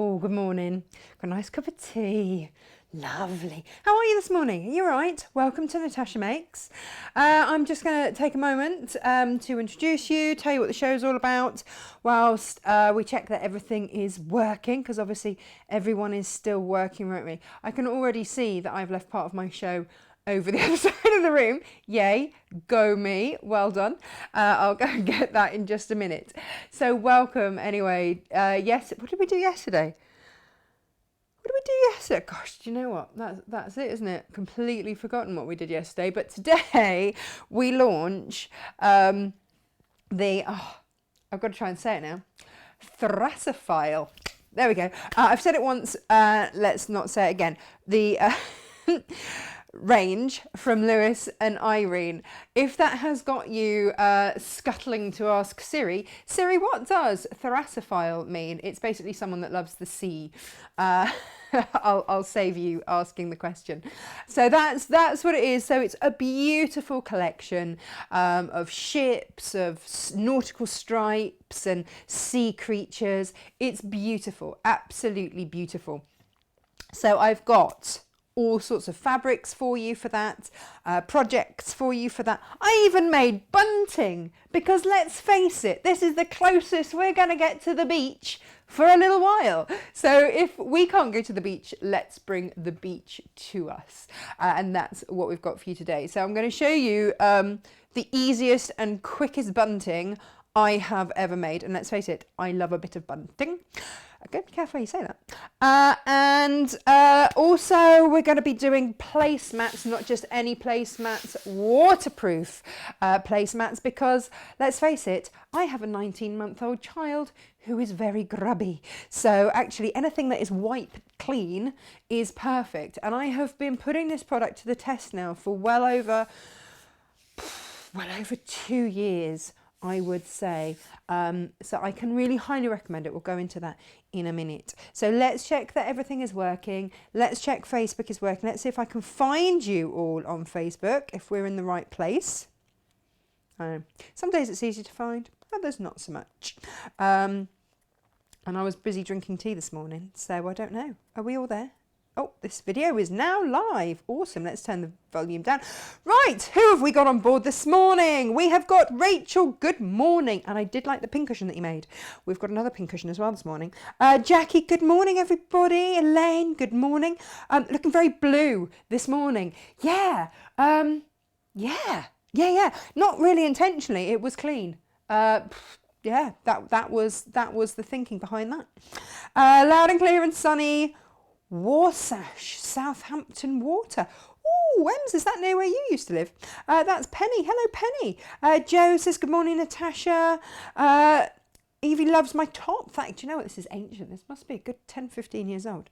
Oh, good morning. Got a nice cup of tea. Lovely. How are you this morning? Are you all right? Welcome to Natasha Makes. I'm just going to take a moment to introduce you, tell you what the show's all about, whilst we check that everything is working, because obviously everyone is still working remotely. I can already see that I've left part of my show over the other side of the room. Yay, go me, well done. I'll go and get that in just a minute. So welcome anyway. Yes, what did we do yesterday? Gosh, do you know what? That's it, isn't it? Completely forgotten what we did yesterday. But today we launch I've got to try and say it now, Thrassophile. There we go. I've said it once, let's not say it again. The range from Lewis and Irene. If that has got you scuttling to ask Siri, what does Thrassophile mean? It's basically someone that loves the sea. I'll save you asking the question. So that's what it is. So it's a beautiful collection of ships, of nautical stripes and sea creatures. It's beautiful, absolutely beautiful. So I've got all sorts of fabrics for you for that, projects for you for that. I even made bunting, because let's face it, this is the closest we're going to get to the beach for a little while. So if we can't go to the beach, let's bring the beach to us. And that's what we've got for you today. So I'm going to show you the easiest and quickest bunting I have ever made. And let's face it, I love a bit of bunting. Okay, be careful how you say that. And also we're going to be doing placemats, not just any placemats, waterproof placemats, because let's face it, I have a 19-month-old child who is very grubby. So actually anything that is wipe clean is perfect. And I have been putting this product to the test now for well over 2 years, I would say. So I can really highly recommend it. We'll go into that in a minute. So let's check that everything is working. Let's check Facebook is working. Let's see if I can find you all on Facebook, if we're in the right place. Some days it's easy to find, others not so much. And I was busy drinking tea this morning, so I don't know. Are we all there? Oh, this video is now live. Awesome. Let's turn the volume down. Right, who have we got on board this morning? We have got Rachel, good morning. And I did like the pincushion that you made. We've got another pincushion as well this morning. Jackie, good morning, everybody. Elaine, good morning. Looking very blue this morning. Yeah. Not really intentionally. It was clean. Yeah, that was the thinking behind that. Loud and clear and sunny. Warsash, Southampton Water. Oh, Ems, is that near where you used to live? That's Penny. Hello, Penny. Joe says, good morning, Natasha. Evie loves my top. Fact, you know what? This is ancient. This must be a good 10, 15 years old.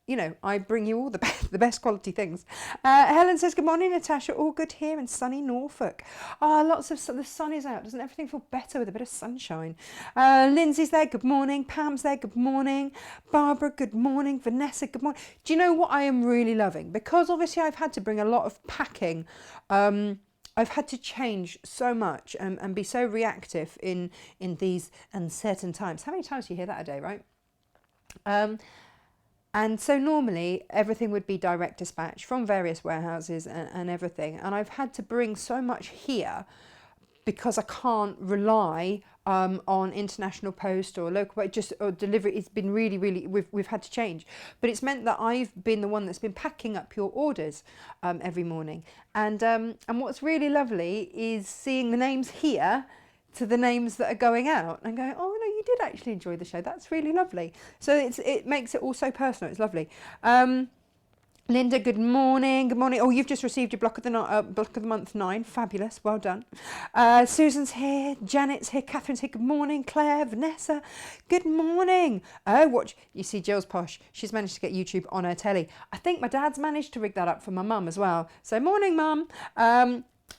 You know, I bring you all the best quality things. Helen says, good morning, Natasha. All good here in sunny Norfolk. Lots of the sun is out. Doesn't everything feel better with a bit of sunshine? Lindsay's there. Good morning. Pam's there. Good morning. Barbara, good morning. Vanessa, good morning. Do you know what I am really loving? Because obviously I've had to bring a lot of packing. I've had to change so much and be so reactive in these uncertain times. How many times do you hear that a day, right? And so normally everything would be direct dispatch from various warehouses and everything. And I've had to bring so much here because I can't rely on international post or local, or delivery. It's been really, we've had to change. But it's meant that I've been the one that's been packing up your orders every morning. And what's really lovely is seeing the names here to the names that are going out and going, oh no, you did actually enjoy the show. That's really lovely. So it makes it all so personal. It's lovely. Linda, good morning. Good morning. Oh, you've just received your block of the month 9. Fabulous. Well done. Susan's here. Janet's here. Catherine's here. Good morning. Claire, Vanessa. Good morning. Oh, watch. You see, Jill's posh. She's managed to get YouTube on her telly. I think my dad's managed to rig that up for my mum as well. So morning, mum.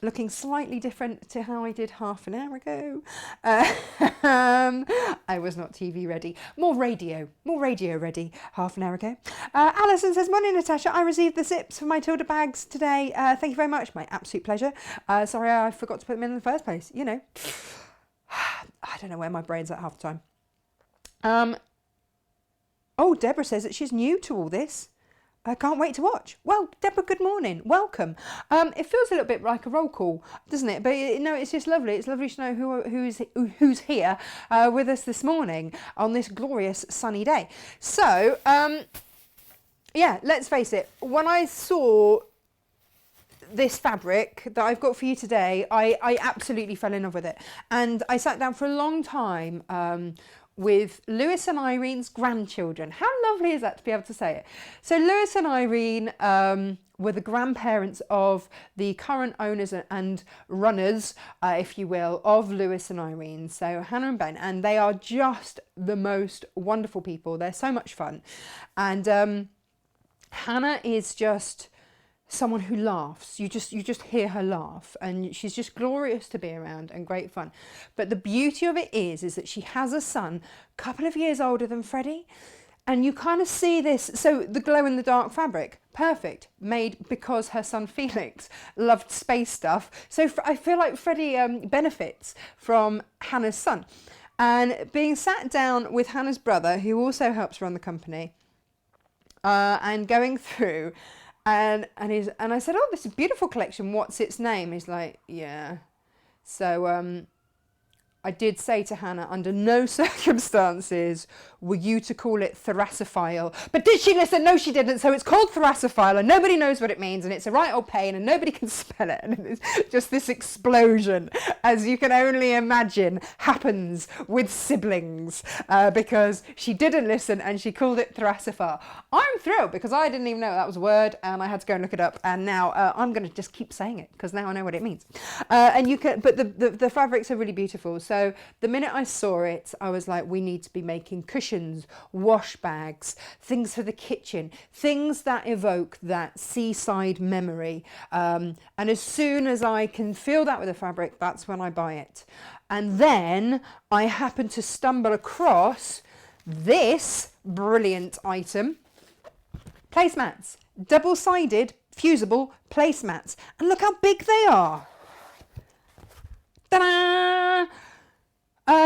Looking slightly different to how I did half an hour ago. I was not TV ready. More radio ready half an hour ago. Alison says, morning, Natasha. I received the zips for my Tilda bags today. Thank you very much. My absolute pleasure. Sorry, I forgot to put them in the first place. You know, I don't know where my brain's at half the time. Oh, Deborah says that she's new to all this. I can't wait to watch. Well, Deborah, good morning. Welcome. It feels a little bit like a roll call, doesn't it? But no, it's just lovely. It's lovely to know who's here with us this morning on this glorious sunny day. So, yeah, let's face it. When I saw this fabric that I've got for you today, I absolutely fell in love with it. And I sat down for a long time with Lewis and Irene's grandchildren. How lovely is that to be able to say it? So Lewis and Irene were the grandparents of the current owners and runners, if you will, of Lewis and Irene. So Hannah and Ben, and they are just the most wonderful people. They're so much fun. And Hannah is just someone who laughs. You just hear her laugh, and she's just glorious to be around and great fun. But the beauty of it is that she has a son a couple of years older than Freddie, and you kind of see this. So the glow in the dark fabric, perfect, made because her son Felix loved space stuff. So I feel like Freddie benefits from Hannah's son, and being sat down with Hannah's brother, who also helps run the company, and going through. And I said, oh, this is a beautiful collection. What's its name? He's like, yeah. So I did say to Hannah, under no circumstances were you to call it thoracophile. But did she listen? No, she didn't. So it's called thoracophile, and nobody knows what it means, and it's a right old pain, and nobody can spell it. And it's just this explosion, as you can only imagine, happens with siblings, because she didn't listen and she called it thoracophile. I'm thrilled because I didn't even know that was a word, and I had to go and look it up, and now I'm going to just keep saying it because now I know what it means. And you can, but the fabrics are really beautiful. So the minute I saw it, I was like, we need to be making cushions, wash bags, things for the kitchen, things that evoke that seaside memory. And as soon as I can feel that with a fabric, that's when I buy it. And then I happen to stumble across this brilliant item, placemats, double-sided fusible placemats. And look how big they are. Ta-da!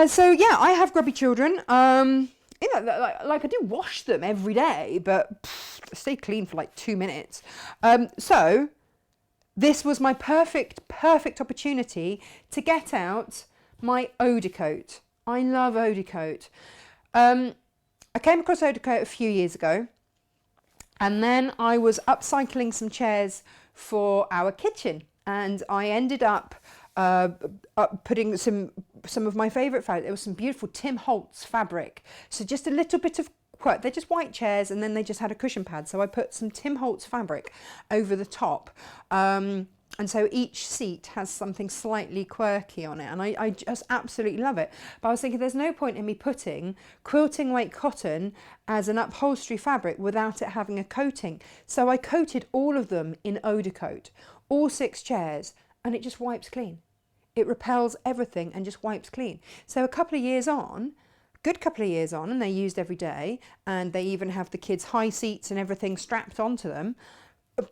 So yeah, I have grubby children. You know, like I do wash them every day, but stay clean for like 2 minutes. So this was my perfect opportunity to get out my Odicoat. I love Odicoat. I came across Odicoat a few years ago, and then I was upcycling some chairs for our kitchen, and I ended up putting some of my favourite fabric. There was some beautiful Tim Holtz fabric. So just a little bit of quirk. They're just white chairs, and then they just had a cushion pad. So I put some Tim Holtz fabric over the top. And so each seat has something slightly quirky on it, and I just absolutely love it. But I was thinking there's no point in me putting quilting weight cotton as an upholstery fabric without it having a coating. So I coated all of them in Odicoat, all 6 chairs, and it just wipes clean. It repels everything and just wipes clean. So a couple of years on, good couple of years on, and they're used every day, and they even have the kids' high seats and everything strapped onto them.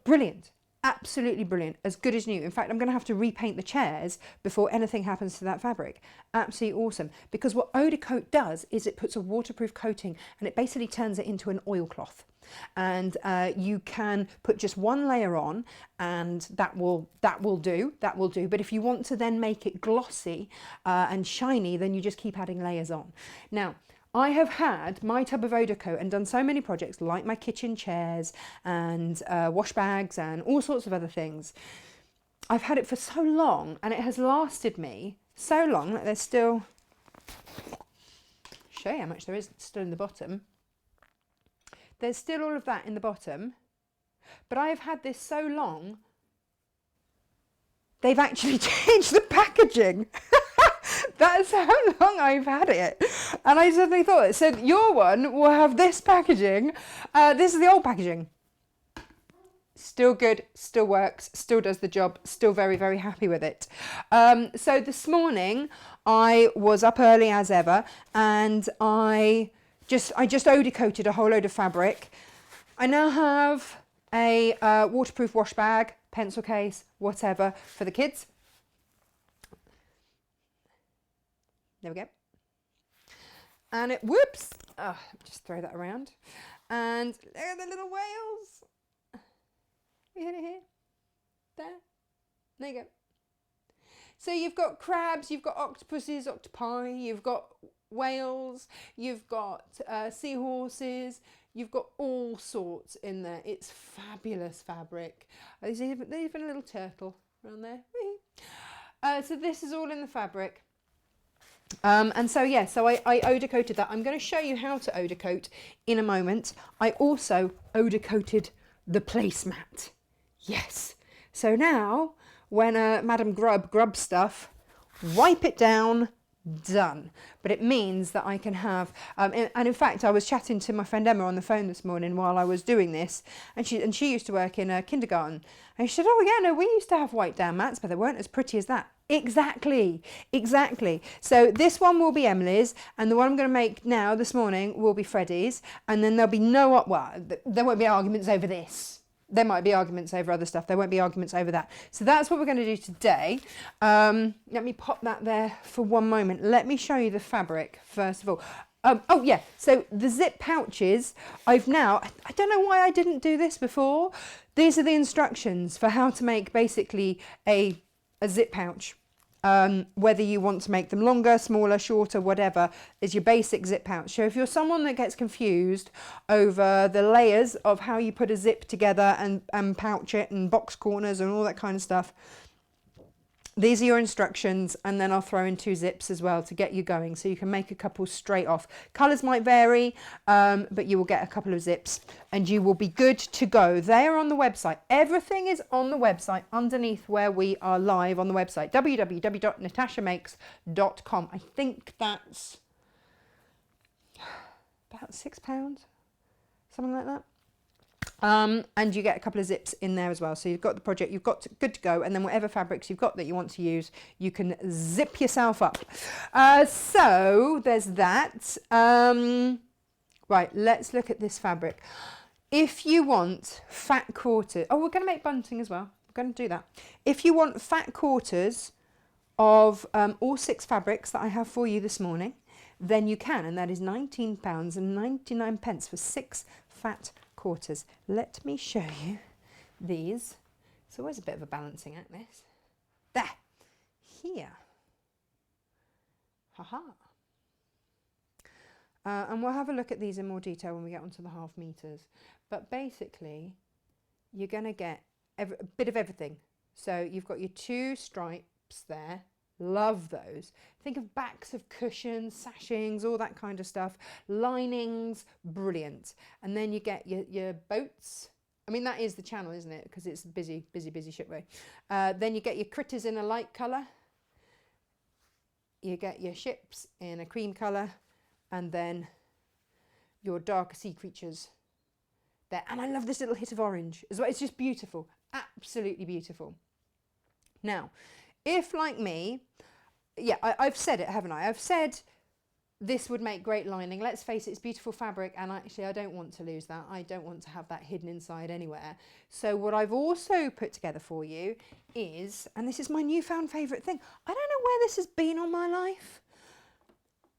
Brilliant. Absolutely brilliant, as good as new. In fact, I'm going to have to repaint the chairs before anything happens to that fabric. Absolutely awesome. Because what Odicoat does is it puts a waterproof coating, and it basically turns it into an oilcloth. And you can put just 1 layer on, and that will do. But if you want to then make it glossy and shiny, then you just keep adding layers on. Now, I have had my tub of Odicoat and done so many projects like my kitchen chairs and wash bags and all sorts of other things. I've had it for so long, and it has lasted me so long that there's still, show you how much there is still in the bottom. There's still all of that in the bottom, but I have had this so long, they've actually changed the packaging. That's how long I've had it. And I suddenly thought, it said, your one will have this packaging. This is the old packaging. Still good, still works, still does the job, still very, very happy with it. So this morning I was up early as ever, and I just Odicoated a whole load of fabric. I now have a waterproof wash bag, pencil case, whatever, for the kids. There we go. And it, whoops, Oh, just throw that around. And look at the little whales. You hit it here. There you go. So you've got crabs, you've got octopuses, octopi, you've got whales, you've got seahorses, you've got all sorts in there. It's fabulous fabric. There's even a little turtle around there. So this is all in the fabric. And so yeah, so I Odicoated that. I'm going to show you how to Odicoat in a moment. I also Odicoated the placemat. Yes. So now when Madam Grub grubs stuff, wipe it down, done. But it means that I can have, and in fact I was chatting to my friend Emma on the phone this morning while I was doing this, and she used to work in a kindergarten, and she said, oh yeah, no, we used to have white down mats, but they weren't as pretty as that. Exactly. So this one will be Emily's, and the one I'm going to make now this morning will be Freddie's, and then there'll be there won't be arguments over this. There might be arguments over other stuff. There won't be arguments over that. So that's what we're going to do today. Let me pop that there for one moment. Let me show you the fabric first of all. Oh yeah, so the zip pouches, I don't know why I didn't do this before. These are the instructions for how to make basically a zip pouch. Whether you want to make them longer, smaller, shorter, whatever, is your basic zip pouch. So if you're someone that gets confused over the layers of how you put a zip together and pouch it and box corners and all that kind of stuff, these are your instructions, and then I'll throw in 2 zips as well to get you going, so you can make a couple straight off. Colours might vary, but you will get a couple of zips and you will be good to go. They are on the website. Everything is on the website underneath where we are live on the website, www.natashamakes.com. I think that's about £6, something like that. And you get a couple of zips in there as well. So you've got the project, good to go, and then whatever fabrics you've got that you want to use, you can zip yourself up. So there's that. Right, let's look at this fabric. If you want fat quarters, we're going to make bunting as well. We're going to do that. If you want fat quarters of all 6 fabrics that I have for you this morning, then you can, and that is £19.99 for 6 fat quarters. Let me show you these. It's always a bit of a balancing act, this. There. Here. Haha. And we'll have a look at these in more detail when we get onto the half meters. But basically, you're going to get a bit of everything. So you've got your 2 stripes there. Love those. Think of backs of cushions, sashings, all that kind of stuff. Linings, brilliant. And then you get your boats. I mean, that is the channel, isn't it? Because it's busy shipway. Then you get your critters in a light colour. You get your ships in a cream colour. And then your darker sea creatures there. And I love this little hit of orange as well. It's just beautiful. Absolutely beautiful. Now, if, like me, yeah, I've said it, haven't I? I've said this would make great lining. Let's face it, it's beautiful fabric, and actually I don't want to lose that. I don't want to have that hidden inside anywhere. So what I've also put together for you is, and this is my newfound favourite thing, I don't know where this has been all my life,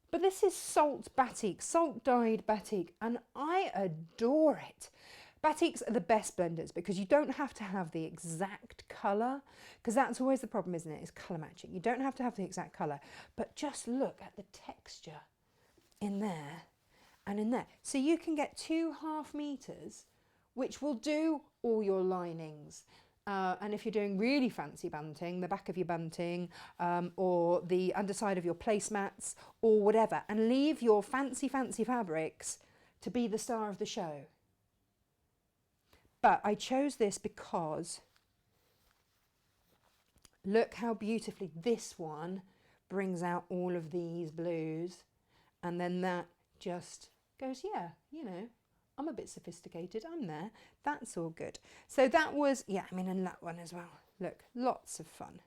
but this is salt batik, salt dyed batik, and I adore it. Batiks are the best blenders because you don't have to have the exact colour, because that's always the problem, isn't it? Is colour matching. You don't have to have the exact colour, but just look at the texture in there and in there. So you can get 2 half meters, which will do all your linings. And if you're doing really fancy bunting, the back of your bunting or the underside of your placemats or whatever, and leave your fancy fabrics to be the star of the show. But I chose this because look how beautifully this one brings out all of these blues, and then that just goes, yeah, you know, I'm a bit sophisticated, I'm there, that's all good. So that was, yeah, I mean, and that one as well. Look, lots of fun.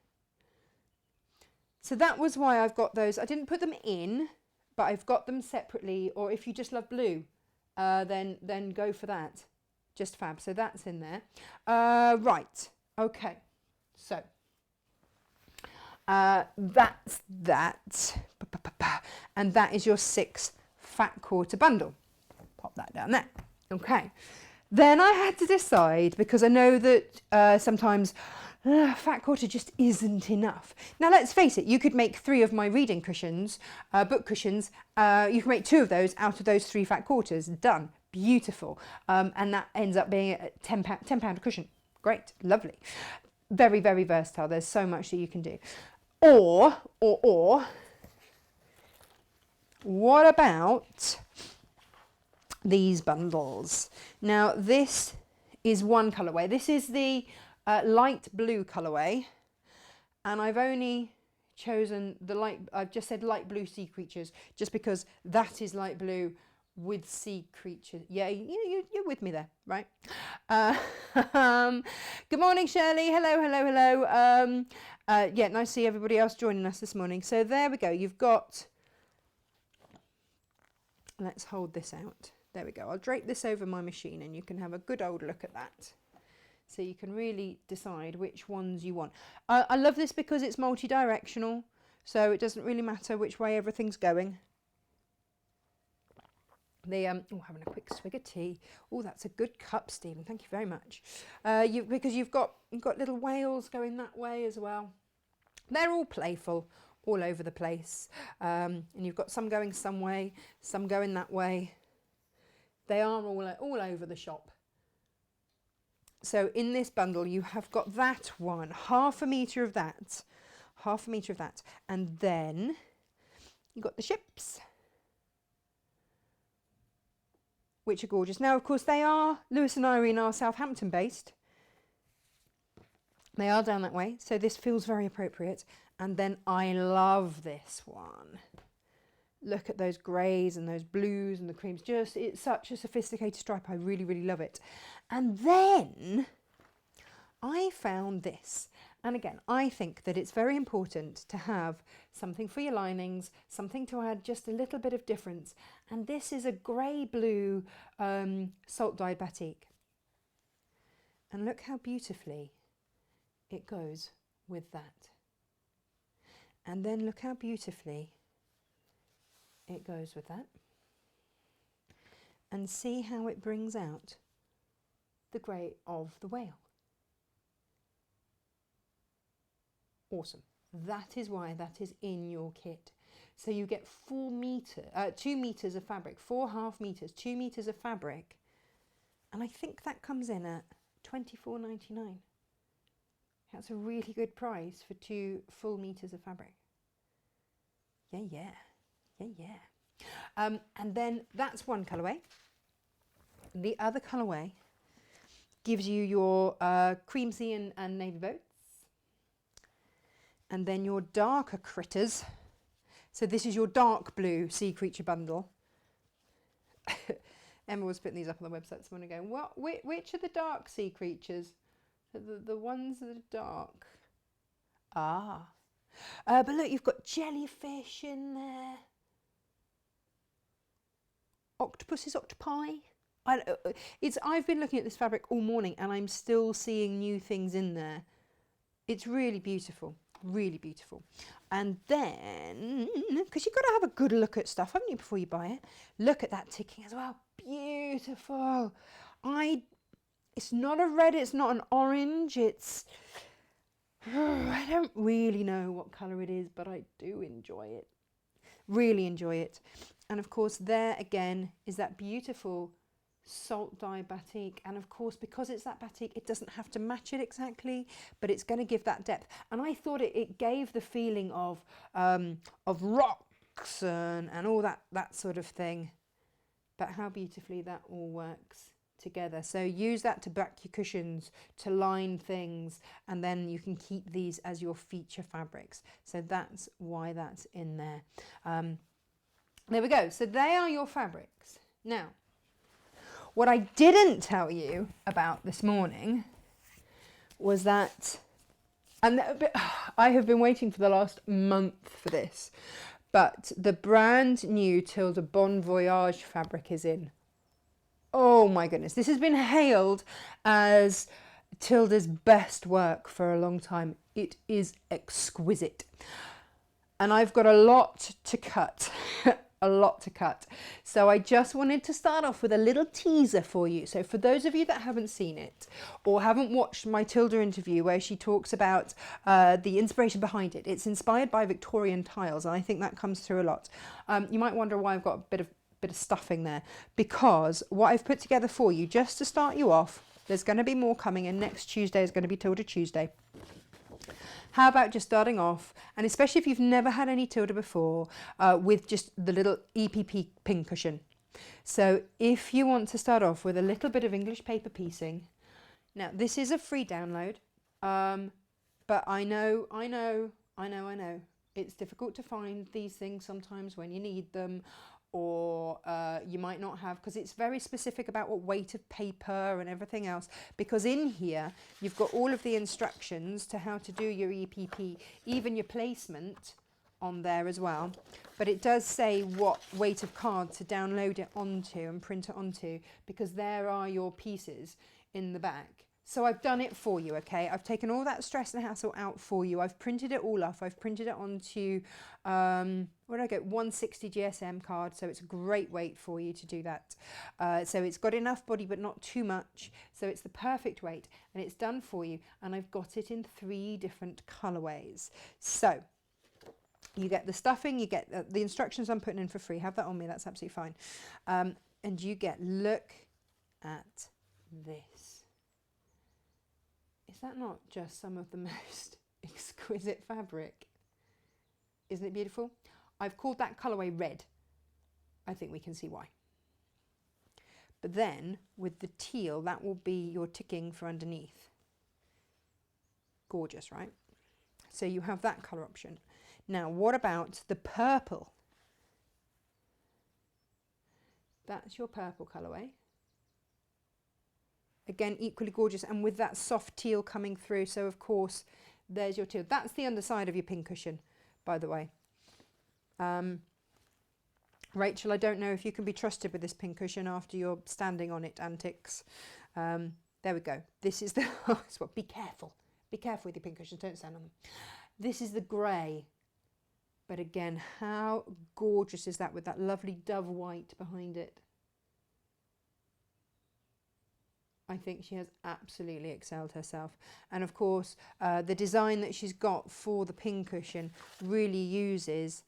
So that was why I've got those. I didn't put them in, but I've got them separately, or if you just love blue, then go for that. Just fab. So that's in there. Right. Okay. So that's that. And that is your 6 fat quarter bundle. Pop that down there. Okay. Then I had to decide, because I know that sometimes fat quarter just isn't enough. Now let's face it, you could make 3 of my reading cushions, book cushions. You can make 2 of those out of those 3 fat quarters. Done. Beautiful. And that ends up being a £10 a cushion. Great. Lovely. Very, very versatile. There's so much that you can do. Or, what about these bundles? Now this is one colourway. This is the light blue colourway, and I've only chosen the light, I've just said light blue sea creatures, just because that is light blue with sea creatures. Yeah, you're with me there, right? Good morning, Shirley. Hello. Yeah, nice to see everybody else joining us this morning. So there we go. You've got, let's hold this out. There we go. I'll drape this over my machine and you can have a good old look at that. So you can really decide which ones you want. I love this because it's multi-directional, so it doesn't really matter which way everything's going. Having a quick swig of tea. Oh, that's a good cup, Stephen. Thank you very much. Because you've got little whales going that way as well. They're all playful, all over the place, and you've got some going some way, some going that way. They are all over the shop. So in this bundle, you have got that one, half a metre of that, and then you've got the ships, which are gorgeous. Now, of course, Lewis and Irene are Southampton based. They are down that way, so this feels very appropriate. And then I love this one. Look at those greys and those blues and the creams. It's such a sophisticated stripe. I really, really love it. And then I found this. And again, I think that it's very important to have something for your linings, something to add just a little bit of difference. And this is a grey-blue salt-dyed batik. And look how beautifully it goes with that. And then look how beautifully it goes with that. And see how it brings out the grey of the whale. Awesome. That is why that is in your kit. So you get 2 meters of fabric, 4.5 meters, 2 meters of fabric. And I think that comes in at £24.99. That's a really good price for 2 full meters of fabric. Yeah. And then that's one colourway. The other colourway gives you your cream sea and navy boats. And then your darker critters. So this is your dark blue sea creature bundle. Emma was putting these up on the website this morning going, what? Which are the dark sea creatures? The ones that are dark. But look, you've got jellyfish in there. Octopuses, octopi. I've been looking at this fabric all morning and I'm still seeing new things in there. It's really beautiful. Really beautiful. And then, because you've got to have a good look at stuff, haven't you, before you buy it? Look at that ticking as well. Beautiful. It's not a red, it's not an orange, I don't really know what colour it is, but I do enjoy it. Really enjoy it. And of course, there again is that beautiful salt dye batik, and of course, because it's that batik, it doesn't have to match it exactly, but it's going to give that depth. And I thought it gave the feeling of rocks and all that sort of thing. But how beautifully that all works together. So use that to back your cushions, to line things, and then you can keep these as your feature fabrics. So that's why that's in there. There we go. So they are your fabrics. Now, what I didn't tell you about this morning was that, and I have been waiting for the last month for this, but the brand new Tilda Bon Voyage fabric is in. Oh my goodness, this has been hailed as Tilda's best work for a long time. It is exquisite. And I've got a lot to cut. a lot to cut. So I just wanted to start off with a little teaser for you. So for those of you that haven't seen it or haven't watched my Tilda interview where she talks about the inspiration behind it, it's inspired by Victorian tiles, and I think that comes through a lot. You might wonder why I've got a bit of stuffing there, because what I've put together for you, just to start you off, there's going to be more coming, and next Tuesday is going to be Tilda Tuesday. How about just starting off, and especially if you've never had any Tilda before, with just the little EPP pincushion. So if you want to start off with a little bit of English paper piecing, now this is a free download, but I know, it's difficult to find these things sometimes when you need them, or you might not have, because it's very specific about what weight of paper and everything else, because in here you've got all of the instructions to how to do your EPP, even your placement on there as well, but it does say what weight of card to download it onto and print it onto, because there are your pieces in the back. So I've done it for you, okay? I've taken all that stress and hassle out for you. I've printed it all off. I've printed it onto, where did I go? 160 GSM card, so it's a great weight for you to do that. So it's got enough body, but not too much. So it's the perfect weight, and it's done for you. And I've got it in 3 different colorways. So you get the stuffing, you get the instructions I'm putting in for free. Have that on me, that's absolutely fine. And you get, look at this. Is that not just some of the most exquisite fabric? Isn't it beautiful? I've called that colourway red. I think we can see why. But then with the teal, that will be your ticking for underneath. Gorgeous, right? So you have that colour option. Now, what about the purple? That's your purple colourway. Again, equally gorgeous, and with that soft teal coming through. So of course, there's your teal. That's the underside of your pincushion, by the way. Rachel, I don't know if you can be trusted with this pincushion after your standing on it antics. There we go. This is the, be careful. Be careful with your pincushions, don't stand on them. This is the grey. But again, how gorgeous is that with that lovely dove white behind it? I think she has absolutely excelled herself. And of course, the design that she's got for the pincushion really uses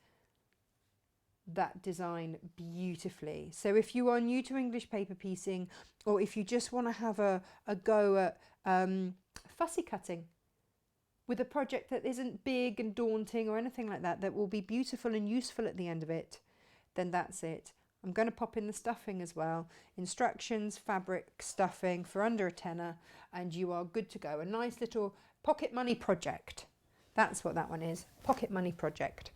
that design beautifully. So if you are new to English paper piecing, or if you just want to have a go at fussy cutting with a project that isn't big and daunting or anything like that, that will be beautiful and useful at the end of it, then that's it. I'm going to pop in the stuffing as well. Instructions, fabric, stuffing for under a tenner, and you are good to go. A nice little pocket money project. That's what that one is, pocket money project.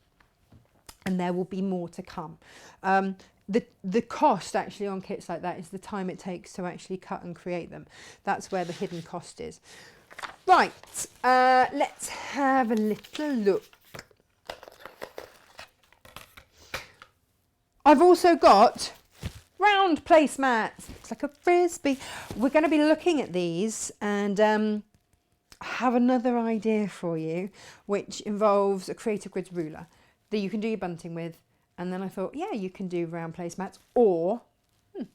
And there will be more to come. The cost actually on kits like that is the time it takes to actually cut and create them. That's where the hidden cost is. Right, let's have a little look. I've also got round placemats. Looks like a frisbee. We're going to be looking at these and have another idea for you, which involves a Creative Grids ruler that you can do your bunting with. And then I thought, yeah, you can do round placemats, or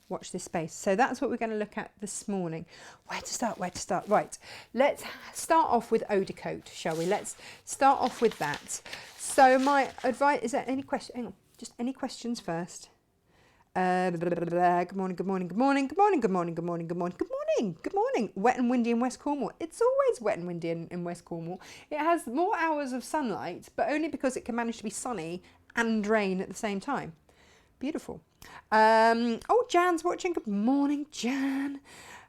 watch this space. So that's what we're going to look at this morning. Where to start? Where to start? Right, let's start off with Odicoat, shall we? Let's start off with that. So my advice, is there any question? Hang on. Just any questions first? Good morning, good morning, good morning, good morning, good morning, good morning, good morning, good morning, good morning. Wet and windy in West Cornwall. It's always wet and windy in West Cornwall. It has more hours of sunlight, but only because it can manage to be sunny and rain at the same time. Beautiful. Oh, Jan's watching. Good morning, Jan.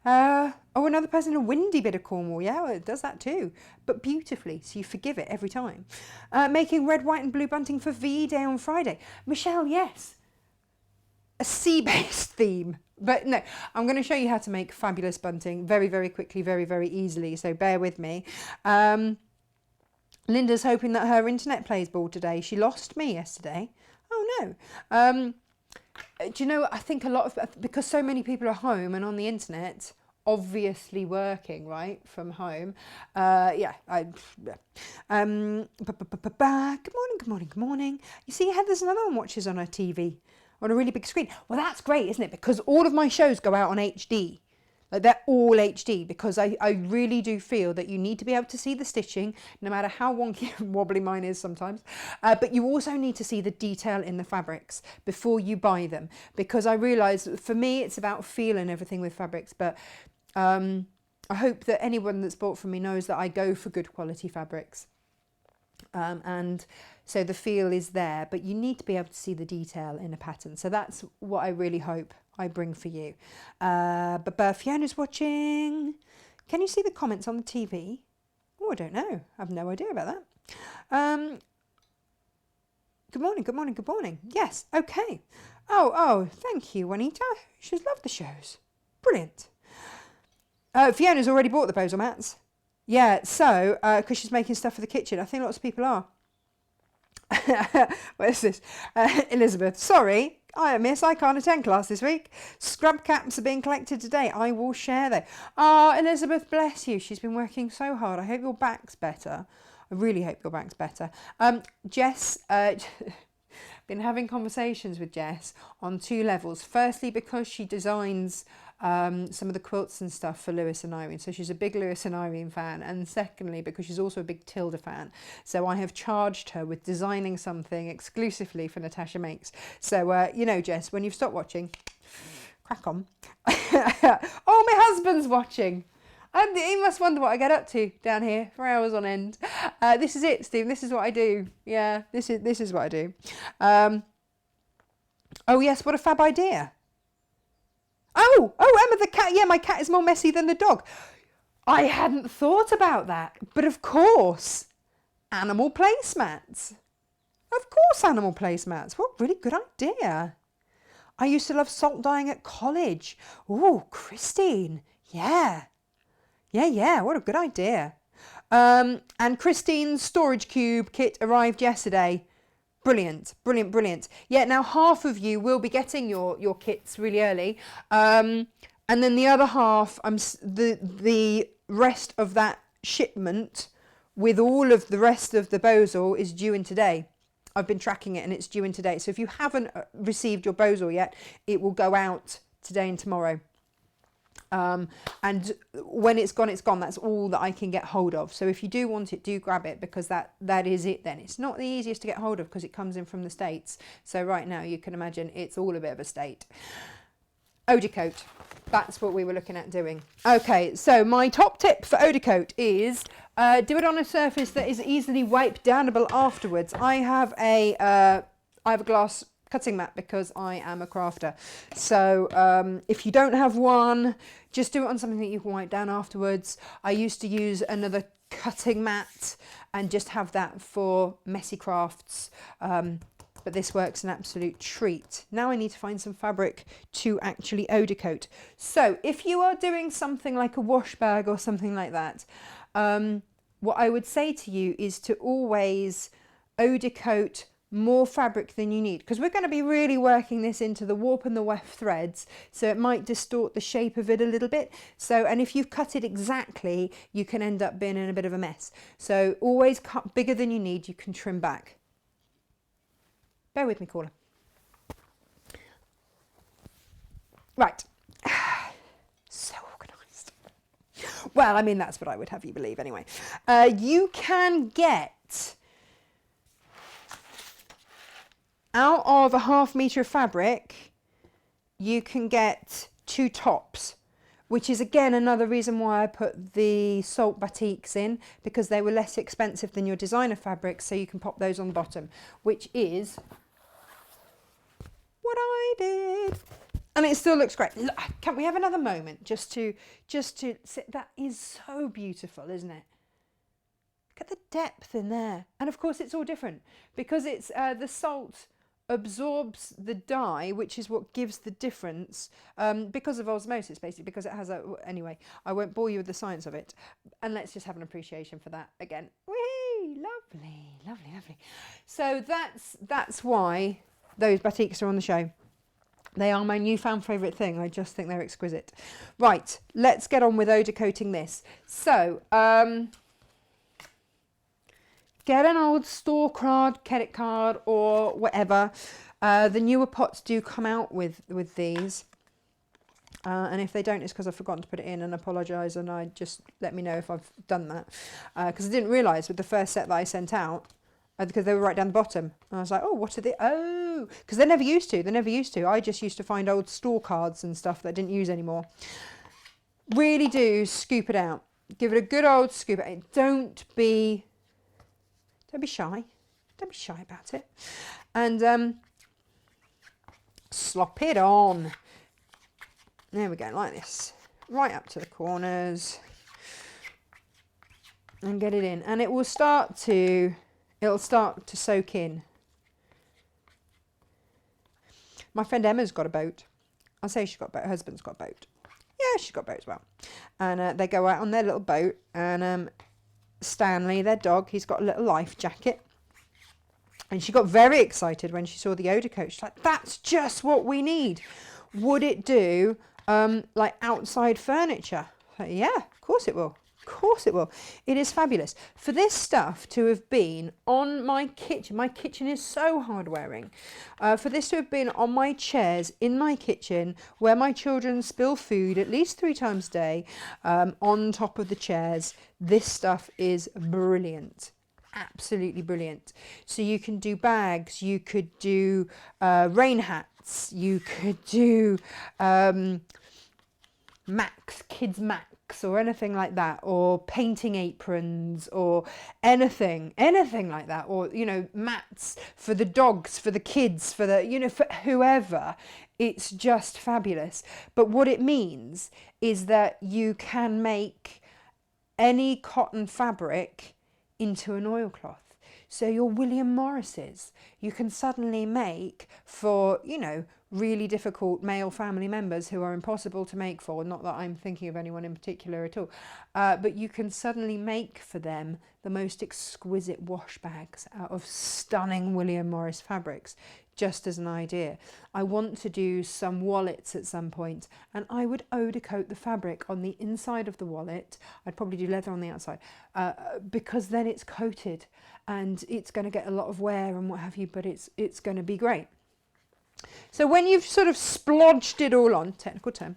Oh, another person in a windy bit of Cornwall. Yeah, well, it does that too, but beautifully, so you forgive it every time. Making red, white and blue bunting for VE Day on Friday. Michelle, yes. A sea-based theme. But no, I'm going to show you how to make fabulous bunting very, very quickly, very, very easily, so bear with me. Linda's hoping that her internet plays ball today. She lost me yesterday. Oh, no. Do you know, I think a lot of, because so many people are home and on the internet obviously working right from home. Good morning, good morning, good morning. You see, Heather's another one watches on her TV on a really big screen. Well, that's great, isn't it? Because all of my shows go out on HD. Like, they're all HD, because I really do feel that you need to be able to see the stitching, no matter how wonky and wobbly mine is sometimes. But you also need to see the detail in the fabrics before you buy them, because I realise for me it's about feeling everything with fabrics. But I hope that anyone that's bought from me knows that I go for good quality fabrics. And so the feel is there, but you need to be able to see the detail in a pattern. So that's what I really hope I bring for you. But Fiona's watching. Can you see the comments on the TV? Oh, I don't know. I have no idea about that. Good morning, good morning, good morning. Yes, okay. Oh, thank you, Juanita. She's loved the shows. Brilliant. Fiona's already bought the posal mats. Yeah, so, because she's making stuff for the kitchen. I think lots of people are. Where's this? Elizabeth, sorry, miss, I can't attend class this week. Scrub caps are being collected today. I will share them. Elizabeth, bless you. She's been working so hard. I hope your back's better. I really hope your back's better. Jess, been having conversations with Jess on 2 levels. Firstly, because she designs some of the quilts and stuff for Lewis and Irene, so she's a big Lewis and Irene fan, and secondly because she's also a big Tilda fan, so I have charged her with designing something exclusively for Natasha Makes. So you know, Jess, when you've stopped watching, crack on. Oh, my husband's watching. He must wonder what I get up to down here for hours on end. This is it, Steve. This is what I do. Yeah, this is what I do. Oh yes, what a fab idea. Oh, Emma the cat. Yeah, my cat is more messy than the dog. I hadn't thought about that. But of course, animal placemats. Of course, animal placemats. What a really good idea. I used to love salt dyeing at college. Oh, Christine. Yeah. What a good idea. And Christine's storage cube kit arrived yesterday. Brilliant. Yeah, now half of you will be getting your kits really early, and then the other half, the rest of that shipment with all of the rest of the bozal is due in today. I've been tracking it and it's due in today. So if you haven't received your bozal yet, it will go out today and tomorrow. And when it's gone, it's gone. That's all that I can get hold of. So if you do want it, do grab it, because that is it then. It's not the easiest to get hold of because it comes in from the States. So right now you can imagine it's all a bit of a state. Odicoat. That's what we were looking at doing. Okay, so my top tip for Odicoat is do it on a surface that is easily wipe downable afterwards. I have a glass cutting mat because I am a crafter. So if you don't have one, just do it on something that you can wipe down afterwards. I used to use another cutting mat and just have that for messy crafts. But this works an absolute treat. Now I need to find some fabric to actually Odicoat. So if you are doing something like a wash bag or something like that, what I would say to you is to always Odicoat more fabric than you need, because we're going to be really working this into the warp and the weft threads, so it might distort the shape of it a little bit. So, and if you've cut it exactly, you can end up being in a bit of a mess. So always cut bigger than you need. You can trim back. Bear with me, caller. Right. So organised. Well, I mean, that's what I would have you believe anyway. You can get out of a ½ metre of fabric, you can get 2 tops, which is again another reason why I put the salt batiks in, because they were less expensive than your designer fabrics, so you can pop those on the bottom, which is what I did. And it still looks great. Look, can we have another moment just to sit? That is so beautiful, isn't it? Look at the depth in there. And of course it's all different because it's the salt absorbs the dye, which is what gives the difference, because of osmosis, basically, because it has a... Anyway, I won't bore you with the science of it. And let's just have an appreciation for that again. Whee! Lovely, lovely, lovely. So that's why those batiks are on the show. They are my newfound favourite thing. I just think they're exquisite. Right, let's get on with Odicoating this. So, get an old store card, credit card, or whatever. The newer pots do come out with these. And if they don't, it's because I've forgotten to put it in, and apologise, and I just let me know if I've done that. Because I didn't realise with the first set that I sent out, because they were right down the bottom. And I was like, oh, what are they? Oh, because they never used to. They never used to. I just used to find old store cards and stuff that I didn't use anymore. Really do scoop it out. Give it a good old scoop. Don't be shy. Don't be shy about it. And slop it on. There we go, like this. Right up to the corners. And get it in. And it'll start to soak in. My friend Emma's got a boat. I'll say she's got a boat. Her husband's got a boat. Yeah, she's got a boat as well. And they go out on their little boat. And Stanley, their dog, he's got a little life jacket. And she got very excited when she saw the Odicoat. She's like, that's just what we need. Would it do like outside furniture? Like, yeah, of course it will. Of course it will. It is fabulous. For this stuff to have been on my kitchen is so hard wearing. For this to have been on my chairs in my kitchen where my children spill food at least 3 times a day, on top of the chairs, this stuff is brilliant. Absolutely brilliant. So you can do bags, you could do rain hats, you could do kids Macs or anything like that, or painting aprons or anything like that, or mats for the dogs, for the kids, for the for whoever. It's just fabulous. But what it means is that you can make any cotton fabric into an oilcloth. So your William Morrises, you can suddenly make for, really difficult male family members who are impossible to make for, not that I'm thinking of anyone in particular at all, but you can suddenly make for them the most exquisite wash bags out of stunning William Morris fabrics, just as an idea. I want to do some wallets at some point, and I would Odicoat the fabric on the inside of the wallet. I'd probably do leather on the outside, because then it's coated and it's going to get a lot of wear and what have you, but it's going to be great. So when you've sort of splodged it all on, technical term,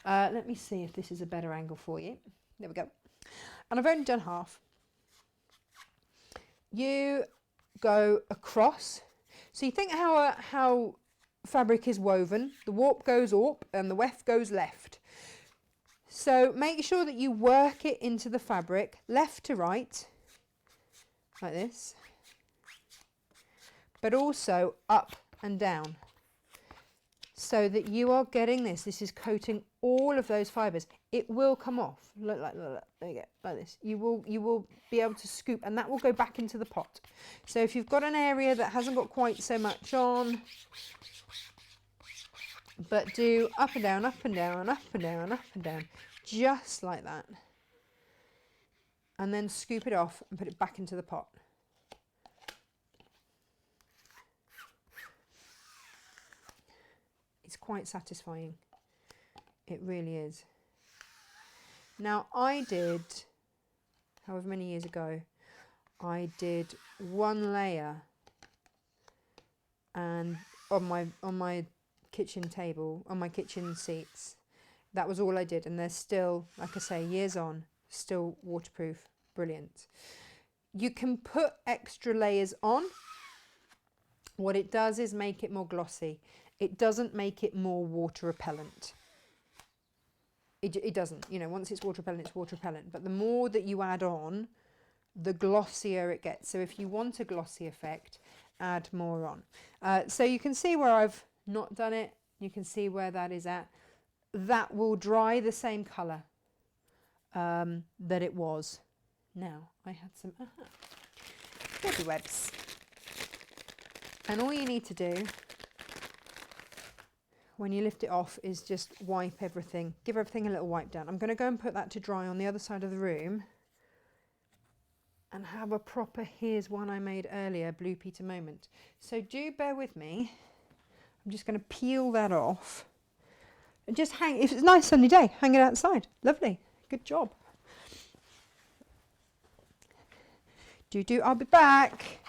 let me see if this is a better angle for you. There we go. And I've only done half. You go across. So you think how fabric is woven. The warp goes warp and the weft goes left. So make sure that you work it into the fabric, left to right, like this, but also up and down, so that you are getting this. This is coating all of those fibres. It will come off. Look, there you go, like this. You will be able to scoop, and that will go back into the pot. So if you've got an area that hasn't got quite so much on, but do up and down, up and down, up and down, up and down, just like that. And then scoop it off and put it back into the pot. It's quite satisfying. It really is. Now I did, however many years ago, I did one layer and on my kitchen table, on my kitchen seats. That was all I did, and they're still, like I say, years on, still waterproof. Brilliant. You can put extra layers on. What it does is make it more glossy. It doesn't make it more water repellent. It doesn't. Once it's water repellent, it's water repellent. But the more that you add on, the glossier it gets. So if you want a glossy effect, add more on. So you can see where I've not done it. You can see where that is at. That will dry the same colour that it was. Now, I had some baby webs. And all you need to do when you lift it off is just wipe everything. Give everything a little wipe down. I'm going to go and put that to dry on the other side of the room and have a proper, here's one I made earlier, Blue Peter moment. So do bear with me. I'm just going to peel that off and just hang, if it's a nice sunny day, hang it outside. Lovely. Good job. I'll be back.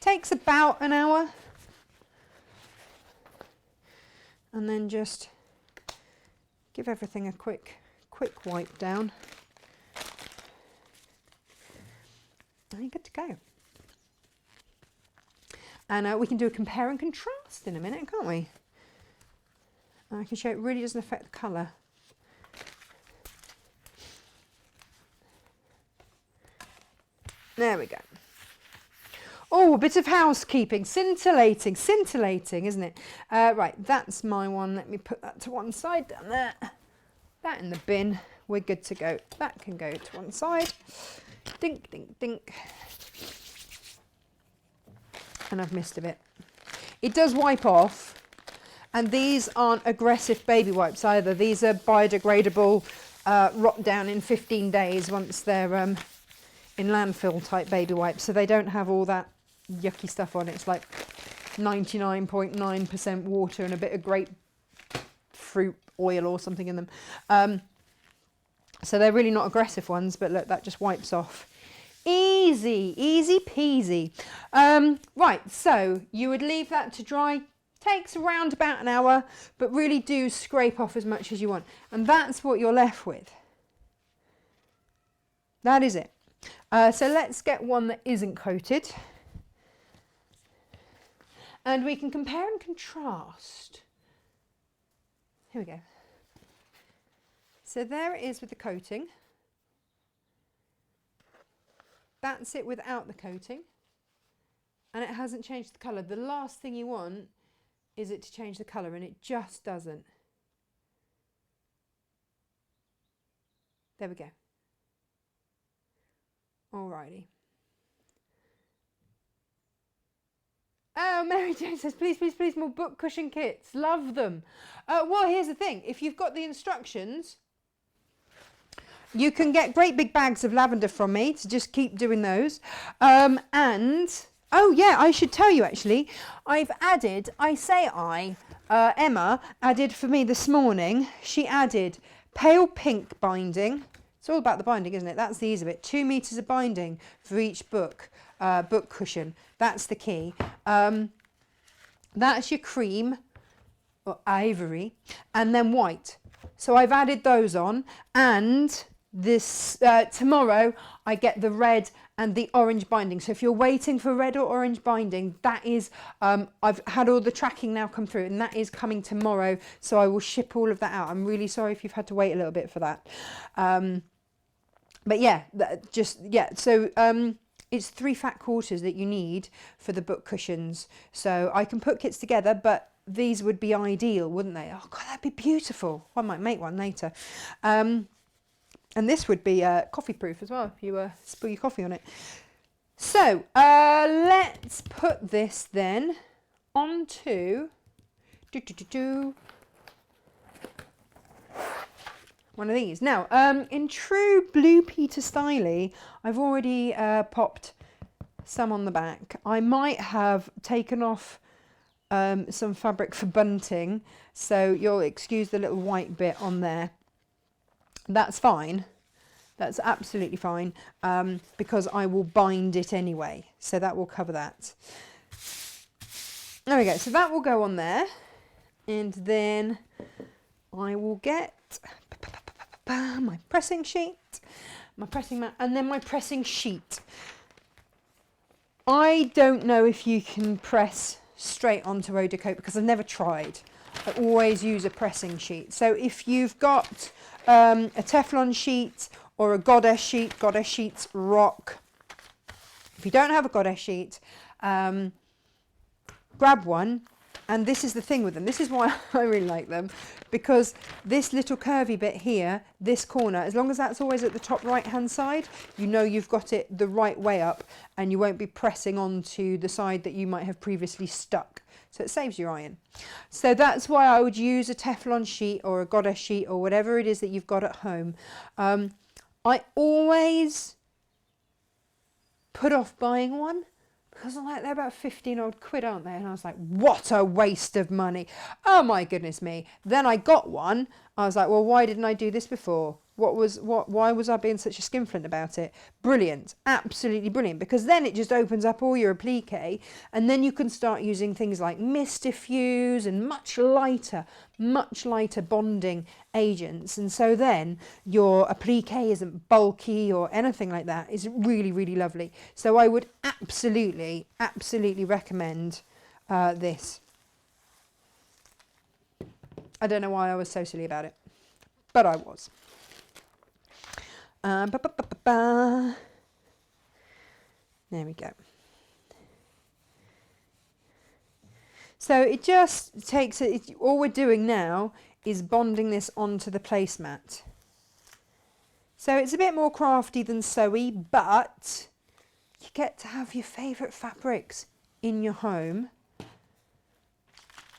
Takes about an hour. And then just give everything a quick wipe down. And you're good to go. And we can do a compare and contrast in a minute, can't we? And I can show it really doesn't affect the colour. There we go. Oh, a bit of housekeeping. Scintillating, isn't it? Right, that's my one. Let me put that to one side down there. That in the bin. We're good to go. That can go to one side. Dink, dink, dink. And I've missed a bit. It does wipe off. And these aren't aggressive baby wipes either. These are biodegradable, rot down in 15 days once they're in landfill type baby wipes. So they don't have all that yucky stuff on it. It's like 99.9% water and a bit of grapefruit oil or something in them. So they're really not aggressive ones, but look, that just wipes off. Easy peasy. Right, so you would leave that to dry. Takes around about an hour, but really do scrape off as much as you want. And that's what you're left with. That is it. So let's get one that isn't coated. And we can compare and contrast. Here we go. So there it is with the coating. That's it without the coating. And it hasn't changed the colour. The last thing you want is it to change the colour, and it just doesn't. There we go. Alrighty. Oh, Mary Jane says, please, please, please, more book cushion kits. Love them. Well, here's the thing. If you've got the instructions, you can get great big bags of lavender from me to just keep doing those. And, oh yeah, I should tell you actually, I've added, Emma added for me this morning, she added pale pink binding. It's all about the binding, isn't it? That's the ease of it. 2 meters of binding for each book cushion. That's the key. That's your cream or ivory, and then white. So I've added those on, and this tomorrow I get the red and the orange binding. So if you're waiting for red or orange binding, that is I've had all the tracking now come through, and that is coming tomorrow, so I will ship all of that out. I'm really sorry if you've had to wait a little bit for that. But yeah, so it's 3 fat quarters that you need for the book cushions. So I can put kits together, but these would be ideal, wouldn't they? Oh God, that'd be beautiful. I might make one later. And this would be coffee proof as well, if you spill your coffee on it. So let's put this then onto one of these. Now, in true Blue Peter style, I've already popped some on the back. I might have taken off some fabric for bunting, so you'll excuse the little white bit on there. That's fine. That's absolutely fine, because I will bind it anyway, so that will cover that. There we go. So that will go on there, and then I will get my pressing sheet, my pressing mat, and then my pressing sheet. I don't know if you can press straight onto Odicoat because I've never tried. I always use a pressing sheet. So if you've got a Teflon sheet or a goddess sheet, goddess sheets rock. If you don't have a goddess sheet, grab one. And this is the thing with them. This is why I really like them, because this little curvy bit here, this corner, as long as that's always at the top right hand side, you know you've got it the right way up, and you won't be pressing onto the side that you might have previously stuck. So it saves your iron. So that's why I would use a Teflon sheet or a goddess sheet or whatever it is that you've got at home. I always put off buying one because I'm like, they're about 15 odd quid, aren't they? And I was like, what a waste of money. Oh my goodness me. Then I got one. I was like, well, why didn't I do this before? Why was I being such a skinflint about it? Brilliant, absolutely brilliant, because then it just opens up all your applique, and then you can start using things like mist diffuse and much lighter bonding agents, and so then your applique isn't bulky or anything like that. It's really, really lovely. So I would absolutely recommend this. I don't know why I was so silly about it, but I was. There we go. So it just takes it. All we're doing now is bonding this onto the placemat. So it's a bit more crafty than sewy, but you get to have your favourite fabrics in your home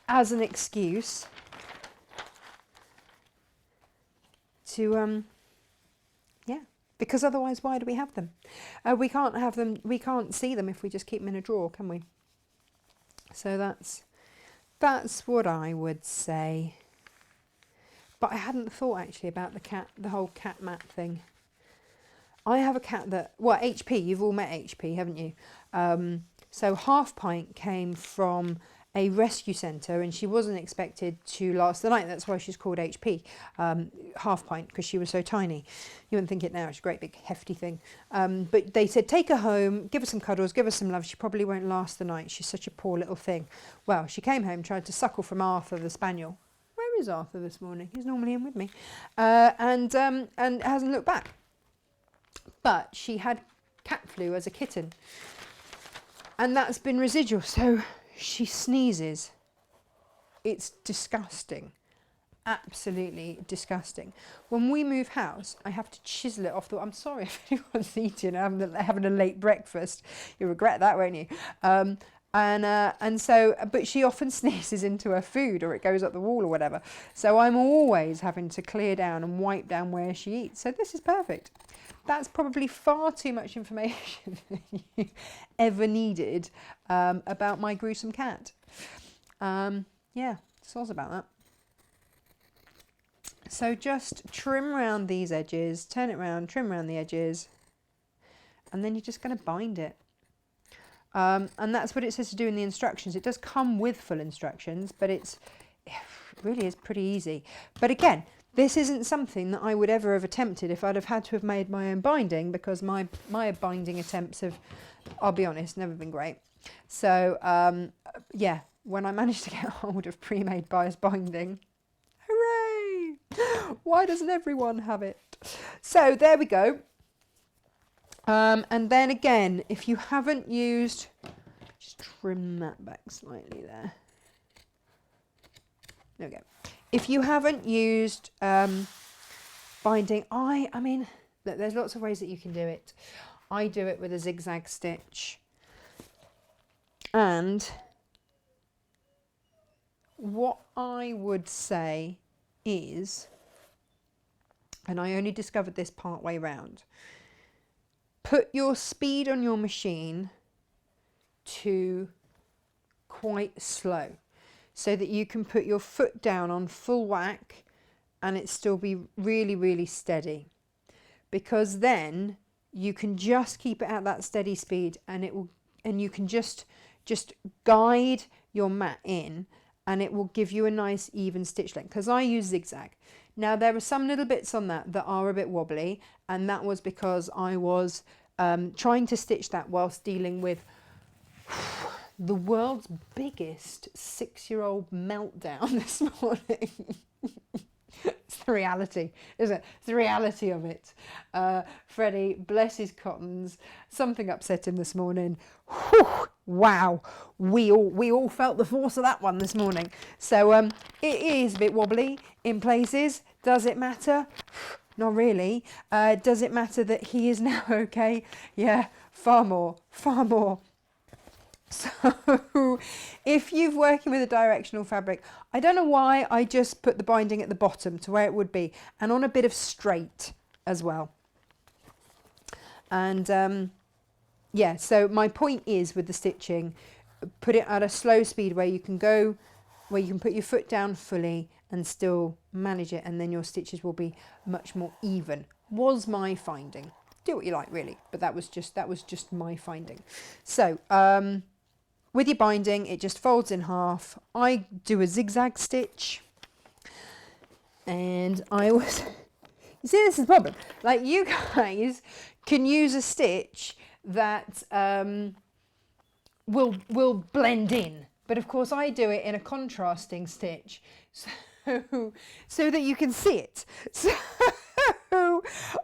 as an excuse to because otherwise why do we have them? We can't have them, we can't see them if we just keep them in a drawer, can we? So that's what I would say. But I hadn't thought actually about the whole cat mat thing. I have a cat that, well, HP, you've all met HP, haven't you? So Half Pint came from a rescue centre and she wasn't expected to last the night. That's why she's called HP, Half Pint, because she was so tiny. You wouldn't think it now, it's a great big hefty thing. But they said, take her home, give her some cuddles, give her some love. She probably won't last the night. She's such a poor little thing. Well, she came home, tried to suckle from Arthur the spaniel. Where is Arthur this morning? He's normally in with me. And hasn't looked back. But she had cat flu as a kitten. And that's been residual. So she sneezes. It's disgusting. Absolutely disgusting. When we move house, I have to chisel it off the... I'm sorry if anyone's eating having a late breakfast. You'll regret that, won't you? And so, but she often sneezes into her food or it goes up the wall or whatever. So I'm always having to clear down and wipe down where she eats. So this is perfect. That's probably far too much information you ever needed about my gruesome cat. Yeah, soz about that. So just trim around these edges, turn it around, trim around the edges, and then you're just going to bind it. And that's what it says to do in the instructions. It does come with full instructions, but it really is pretty easy. But again, this isn't something that I would ever have attempted if I'd have had to have made my own binding, because my binding attempts have, I'll be honest, never been great. So yeah, when I managed to get hold of pre-made bias binding, hooray! Why doesn't everyone have it? So there we go. And then again, if you haven't used, just trim that back slightly there. There we go. If you haven't used binding, I mean, look, there's lots of ways that you can do it. I do it with a zigzag stitch. And what I would say is, and I only discovered this part way round, put your speed on your machine to quite slow, so that you can put your foot down on full whack and it still be really, really steady. Because then you can just keep it at that steady speed and you can just guide your mat in and it will give you a nice even stitch length. Because I use zigzag. Now there are some little bits on that are a bit wobbly, and that was because I was trying to stitch that whilst dealing with the world's biggest 6-year-old meltdown this morning. It's the reality, isn't it? It's the reality of it. Freddie, bless his cottons, something upset him this morning. Whew, wow, we all felt the force of that one this morning. So it is a bit wobbly in places. Does it matter? Not really. Does it matter that he is now okay? Yeah, far more, far more. So if you're working with a directional fabric, I don't know why I just put the binding at the bottom to where it would be, and on a bit of straight as well. And yeah, so my point is with the stitching, put it at a slow speed where you can go, where you can put your foot down fully and still manage it, and then your stitches will be much more even, was my finding. Do what you like really, but that was just my finding. So with your binding, it just folds in half. I do a zigzag stitch, and I was you see, this is the problem, like you guys can use a stitch that will blend in, but of course I do it in a contrasting stitch, so that you can see it. So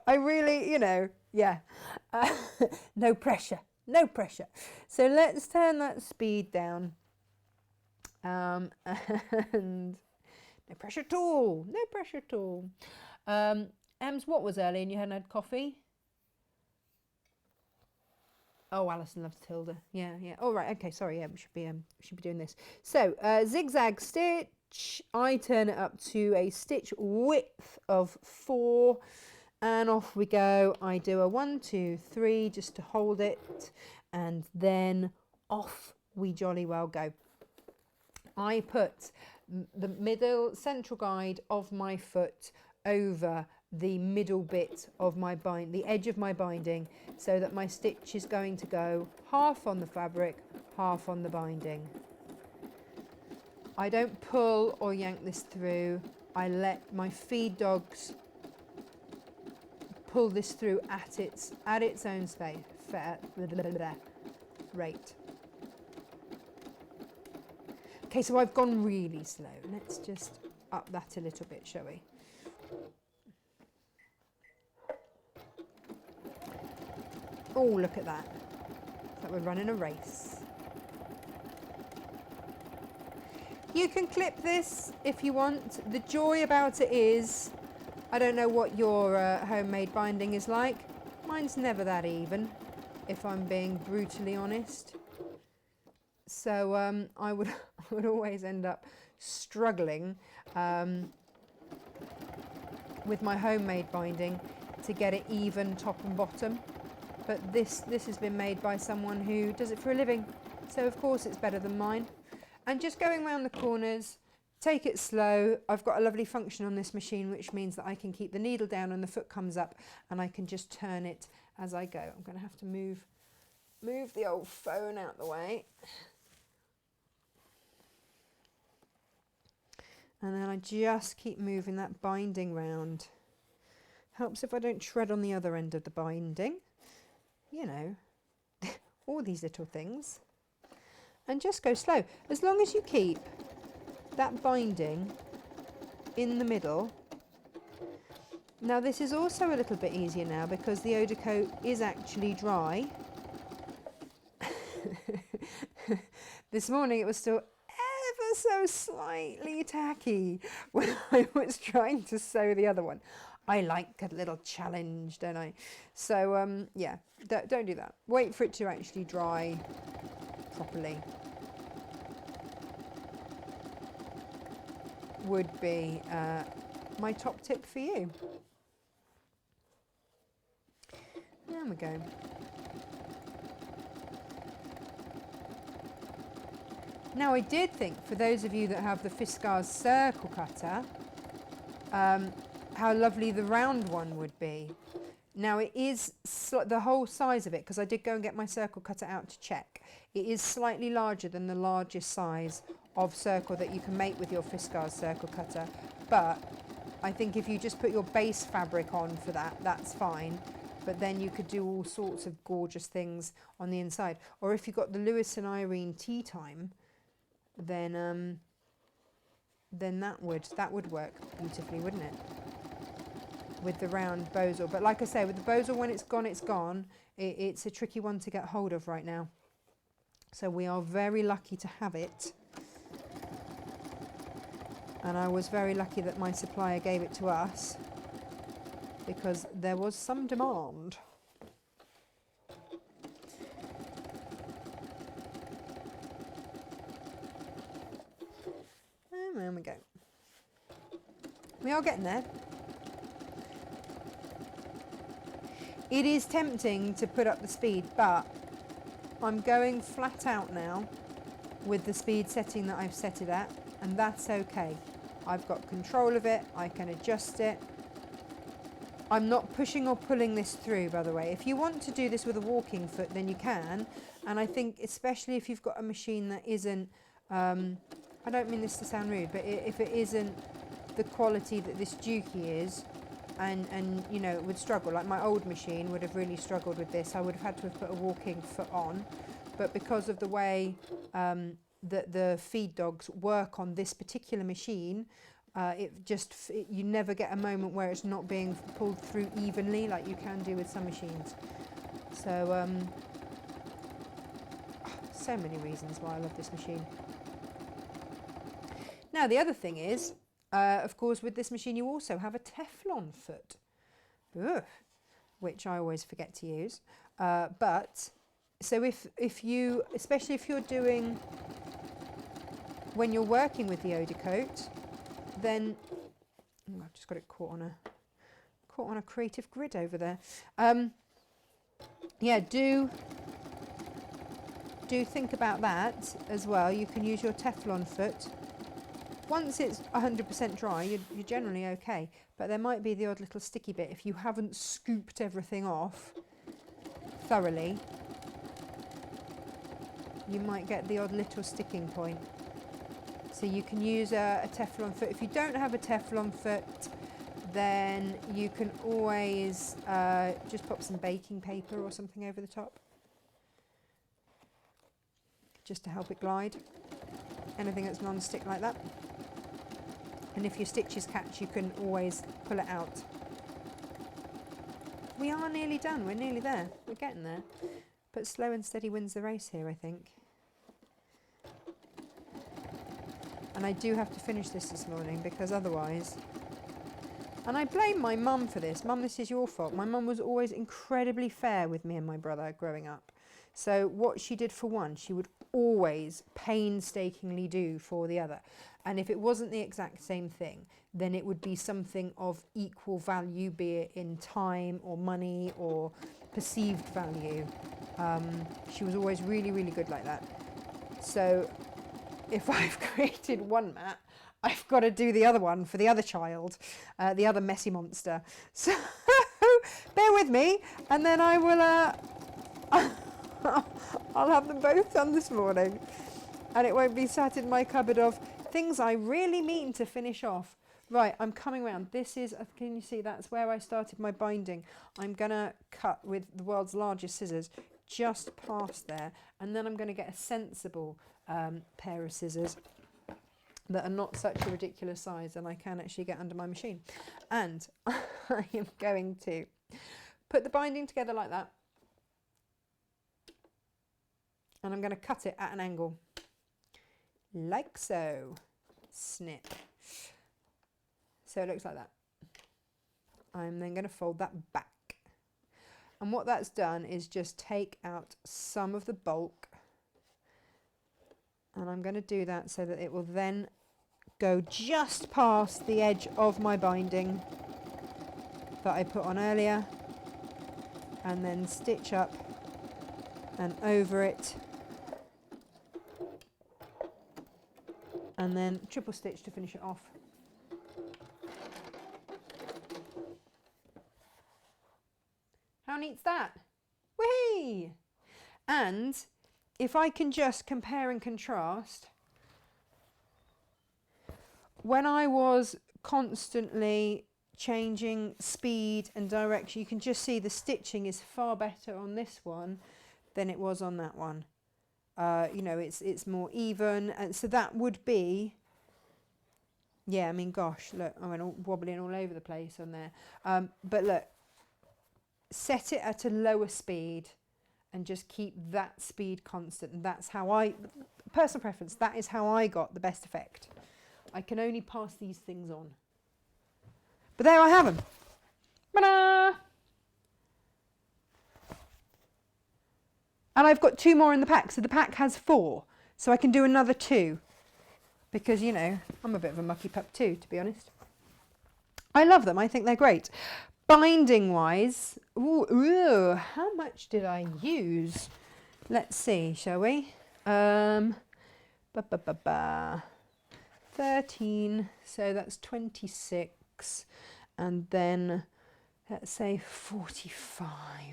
I really, you know, yeah, no pressure, no pressure. So let's turn that speed down, and no pressure at all, no pressure at all. Ems, what was early and you hadn't had coffee? Oh, Alison loves Tilda. Yeah, yeah. All right. Okay. Sorry. Yeah, we should be doing this. So zigzag stitch. I turn it up to a stitch width of 4, and off we go. I do a 1, 2, 3 just to hold it, and then off we jolly well go. I put the middle central guide of my foot over the middle bit of my the edge of my binding, so that my stitch is going to go half on the fabric, half on the binding. I don't pull or yank this through. I let my feed dogs pull this through at its own rate. Okay, so I've gone really slow. Let's just up that a little bit, shall we? Oh, look at that. It's like we're running a race. You can clip this if you want. The joy about it is, I don't know what your homemade binding is like. Mine's never that even, if I'm being brutally honest. So I would always end up struggling with my homemade binding to get it even top and bottom. But this has been made by someone who does it for a living, so of course it's better than mine. And just going around the corners, take it slow. I've got a lovely function on this machine, which means that I can keep the needle down and the foot comes up, and I can just turn it as I go. I'm going to have to move the old phone out the way. And then I just keep moving that binding round. Helps if I don't shred on the other end of the binding. You know, all these little things. And just go slow. As long as you keep that binding in the middle. Now this is also a little bit easier now because the Odicoat is actually dry. This morning it was still ever so slightly tacky when I was trying to sew the other one. I like a little challenge, don't I? So yeah, don't do that. Wait for it to actually dry properly. Would be my top tip for you. There we go. Now I did think, for those of you that have the Fiskars circle cutter, how lovely the round one would be. Now it is the whole size of it, because I did go and get my circle cutter out to check. It is slightly larger than the largest size of circle that you can make with your Fiskars circle cutter, but I think if you just put your base fabric on for that, that's fine. But then you could do all sorts of gorgeous things on the inside. Or if you've got the Lewis and Irene Tea Time, then that would work beautifully, wouldn't it? With the round bozal. But like I say, with the bozal, when it's gone, it's gone. It's a tricky one to get hold of right now. So we are very lucky to have it. And I was very lucky that my supplier gave it to us, because there was some demand. And there we go. We are getting there. It is tempting to put up the speed, but I'm going flat out now with the speed setting that I've set it at, and that's okay. I've got control of it, I can adjust it. I'm not pushing or pulling this through, by the way. If you want to do this with a walking foot, then you can. And I think especially if you've got a machine that isn't, I don't mean this to sound rude, but if it isn't the quality that this Juki is, and you know, it would struggle. Like my old machine would have really struggled with this. I would have had to have put a walking foot on. But because of the way that the feed dogs work on this particular machine, you never get a moment where it's not being pulled through evenly like you can do with some machines. So so many reasons why I love this machine. Now the other thing is, of course, with this machine you also have a Teflon foot. Ugh, which I always forget to use. But so if you, especially if you're doing, when you're working with the Odicoat, then I've just got it caught on a creative grid over there. Yeah, do think about that as well. You can use your Teflon foot. Once it's 100% dry, you're generally okay, but there might be the odd little sticky bit if you haven't scooped everything off thoroughly. You might get the odd little sticking point. So you can use a Teflon foot. If you don't have a Teflon foot, then you can always just pop some baking paper or something over the top, just to help it glide. Anything that's non-stick like that. And if your stitches catch, you can always pull it out. We are nearly done. We're nearly there. We're getting there. But slow and steady wins the race here, I think. And I do have to finish this morning because otherwise... And I blame my mum for this. Mum, this is your fault. My mum was always incredibly fair with me and my brother growing up. So what she did for one, she would always painstakingly do for the other. And if it wasn't the exact same thing, then it would be something of equal value, be it in time or money or perceived value. She was always really, really good like that. So if I've created one mat, I've got to do the other one for the other child, the other messy monster. So bear with me, and then I will... I'll have them both done this morning, and it won't be sat in my cupboard of things I really mean to finish off. Right, I'm coming round. This is, can you see, that's where I started my binding. I'm going to cut with the world's largest scissors just past there, and then I'm going to get a sensible pair of scissors that are not such a ridiculous size and I can actually get under my machine. And I am going to put the binding together like that, and I'm going to cut it at an angle, like so. Snip. So it looks like that. I'm then going to fold that back. And what that's done is just take out some of the bulk. And I'm going to do that so that it will then go just past the edge of my binding that I put on earlier. And then stitch up and over it. And then triple stitch to finish it off. How neat's that? Whee! And if I can just compare and contrast, when I was constantly changing speed and direction, you can just see the stitching is far better on this one than it was on that one. You know, it's more even, and so that would be, yeah, I mean, gosh, look, I went all wobbling all over the place on there. But look, set it at a lower speed and just keep that speed constant. And that's how I, personal preference, that is how I got the best effect. I can only pass these things on. But there I have them. Ta-da! And I've got 2 more in the pack, so the pack has 4. So I can do another 2. Because, you know, I'm a bit of a mucky pup too, to be honest. I love them. I think they're great. Binding wise, ooh, how much did I use? Let's see, shall we? 13, so that's 26, and then let's say 45.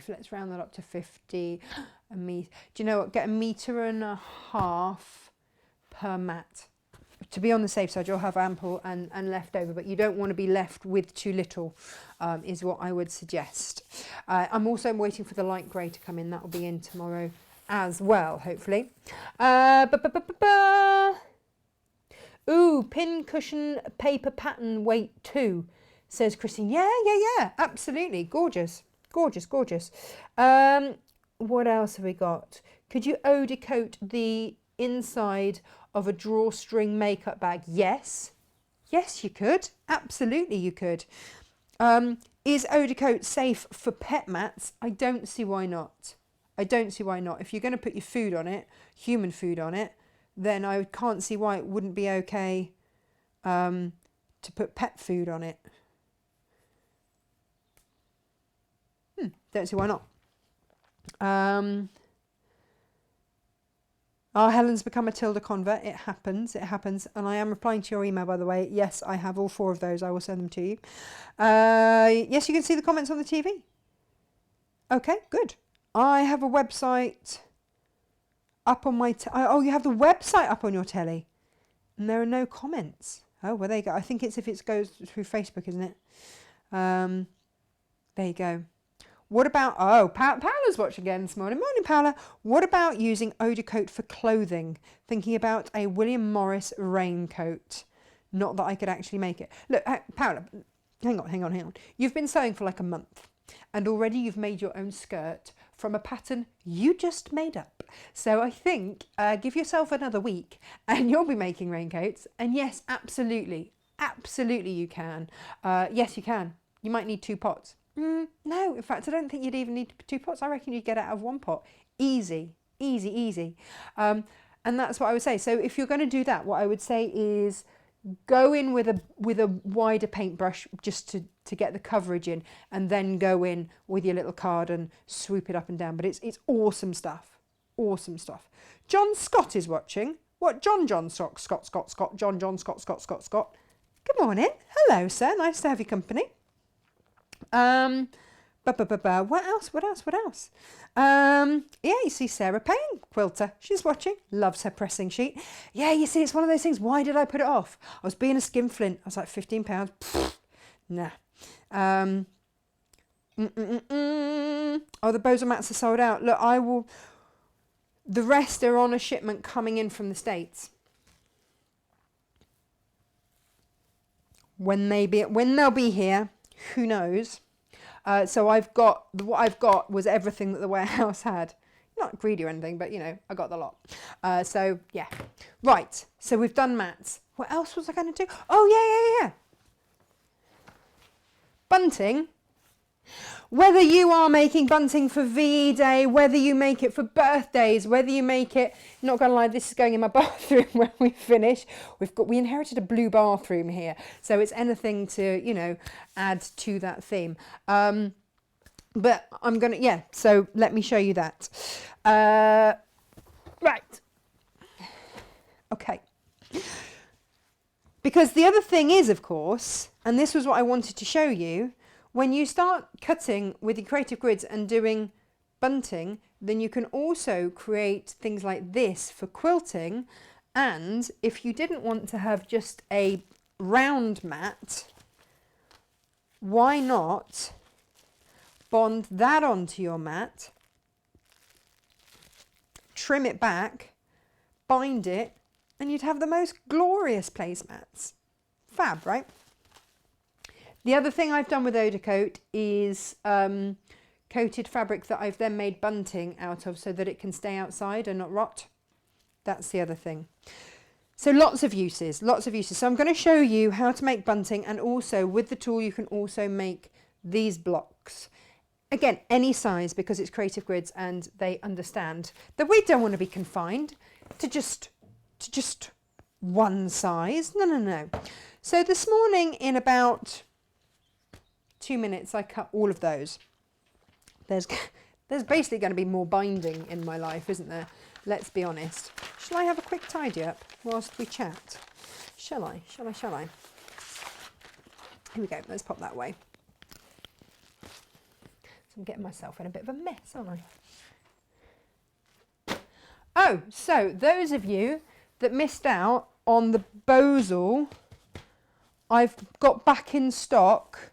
Let's round that up to 50. A meter. Do you know what? Get 1.5 meters per mat. To be on the safe side, you'll have ample and left over, but you don't want to be left with too little, is what I would suggest. I'm also waiting for the light grey to come in. That will be in tomorrow as well, hopefully. Ooh, pincushion paper pattern weight 2, says Christine. Yeah, absolutely. Gorgeous. What else have we got? Could you Odicoat the inside of a drawstring makeup bag? Yes, you could. Absolutely, you could. Is Odicoat safe for pet mats? I don't see why not. If you're going to put your food on it, human food on it, then I can't see why it wouldn't be okay to put pet food on it. Don't see why not. Helen's become a Tilda convert. It happens. And I am replying to your email, by the way. Yes, I have all 4 of those. I will send them to you. Yes, you can see the comments on the TV. Okay, good. I have a website up on my... oh, you have the website up on your telly. And there are no comments. Oh, well, there you go. I think it's if it goes through Facebook, isn't it? There you go. What about... oh, Paola's watching again this morning. Morning, Paola. What about using Odicoat for clothing? Thinking about a William Morris raincoat. Not that I could actually make it. Look, Paola, hang on. You've been sewing for like a month. And already you've made your own skirt from a pattern you just made up. So I think give yourself another week and you'll be making raincoats. And yes, absolutely you can. Yes, you can. You might need 2 pots. No, in fact, I don't think you'd even need 2 pots. I reckon you'd get out of 1 pot. Easy. And that's what I would say. So if you're going to do that, what I would say is go in with a wider paintbrush just to get the coverage in, and then go in with your little card and swoop it up and down. But it's awesome stuff. John Scott is watching. What? John Scott. John Scott. Good morning. Hello, sir. Nice to have your company. What else? Yeah, you see Sarah Payne, quilter. She's watching. Loves her pressing sheet. Yeah, you see, it's one of those things. Why did I put it off? I was being a skinflint. I was like, £15. Nah. Oh, the Bozo mats are sold out. Look, I will... The rest are on a shipment coming in from the States. When they'll be here, who knows? So what I've got was everything that the warehouse had. Not greedy or anything, but I got the lot. So yeah. Right. So we've done mats. What else was I going to do? Oh, yeah. Bunting. Whether you are making bunting for VE Day, whether you make it for birthdays, whether you make it, not going to lie, this is going in my bathroom when we finish. We inherited a blue bathroom here, so it's anything to, add to that theme. But I'm going to, so let me show you that. Right. Okay. Because the other thing is, of course, and this was what I wanted to show you, when you start cutting with your creative grids and doing bunting, then you can also create things like this for quilting. And if you didn't want to have just a round mat, why not bond that onto your mat, trim it back, bind it, and you'd have the most glorious placemats. Fab, right? The other thing I've done with Odicoat is coated fabric that I've then made bunting out of so that it can stay outside and not rot. That's the other thing. So lots of uses. So I'm going to show you how to make bunting, and also with the tool you can also make these blocks. Again, any size, because it's creative grids and they understand that we don't want to be confined to just one size. No. So this morning in about 2 minutes I cut all of those. There's basically going to be more binding in my life, isn't there? Let's be honest. Shall I have a quick tidy up whilst we chat? Shall I? Shall I? Shall I? Here we go. Let's pop that away. So I'm getting myself in a bit of a mess, aren't I? Oh, so those of you that missed out on the Bosal, I've got back in stock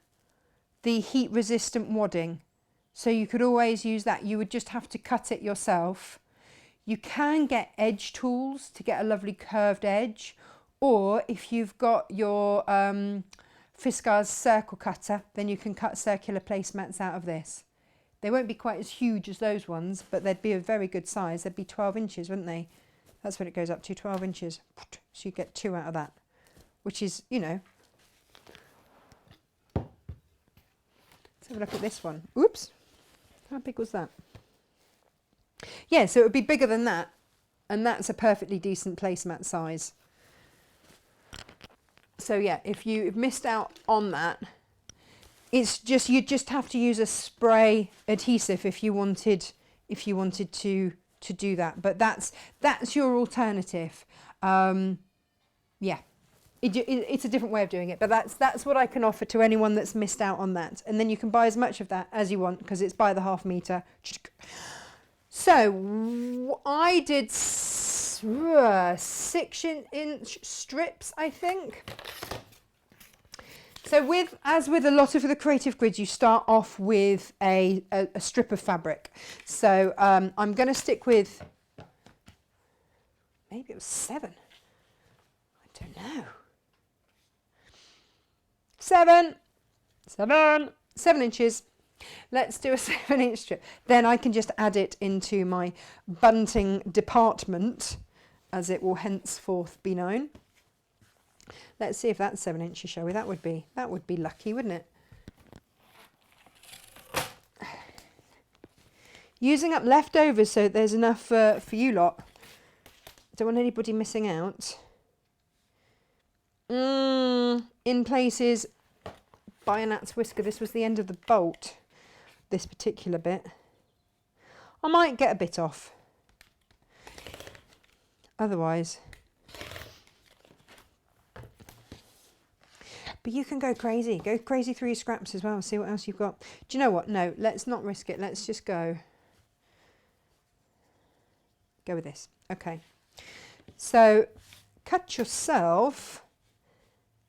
the heat resistant wadding. So you could always use that. You would just have to cut it yourself. You can get edge tools to get a lovely curved edge, or if you've got your Fiskars circle cutter, then you can cut circular placemats out of this. They won't be quite as huge as those ones, but they'd be a very good size. They'd be 12 inches, wouldn't they? That's what it goes up to, 12 inches. So you get 2 out of that, which is, you know. Let's have a look at this one. Oops. How big was that? Yeah, so it would be bigger than that, and that's a perfectly decent placemat size. So yeah, if you've missed out on that, it's just, you just have to use a spray adhesive if you wanted to do that. But that's your alternative. Yeah. It's a different way of doing it, but that's what I can offer to anyone that's missed out on that. And then you can buy as much of that as you want because it's by the half metre. So I did 6-inch strips, I think. So as with a lot of the creative grids, you start off with a strip of fabric. So I'm going to stick with, maybe it was 7. I don't know. 7 inches. Let's do a 7-inch strip. Then I can just add it into my bunting department, as it will henceforth be known. Let's see if that's 7 inches, shall we? That would be lucky, wouldn't it? Using up leftovers so there's enough for you lot. Don't want anybody missing out. In places, by a gnat's whisker, this was the end of the bolt, this particular bit. I might get a bit off. Otherwise. But you can go crazy. Go crazy through your scraps as well. See what else you've got. Do you know what? No, let's not risk it. Let's just go with this. Okay. So cut yourself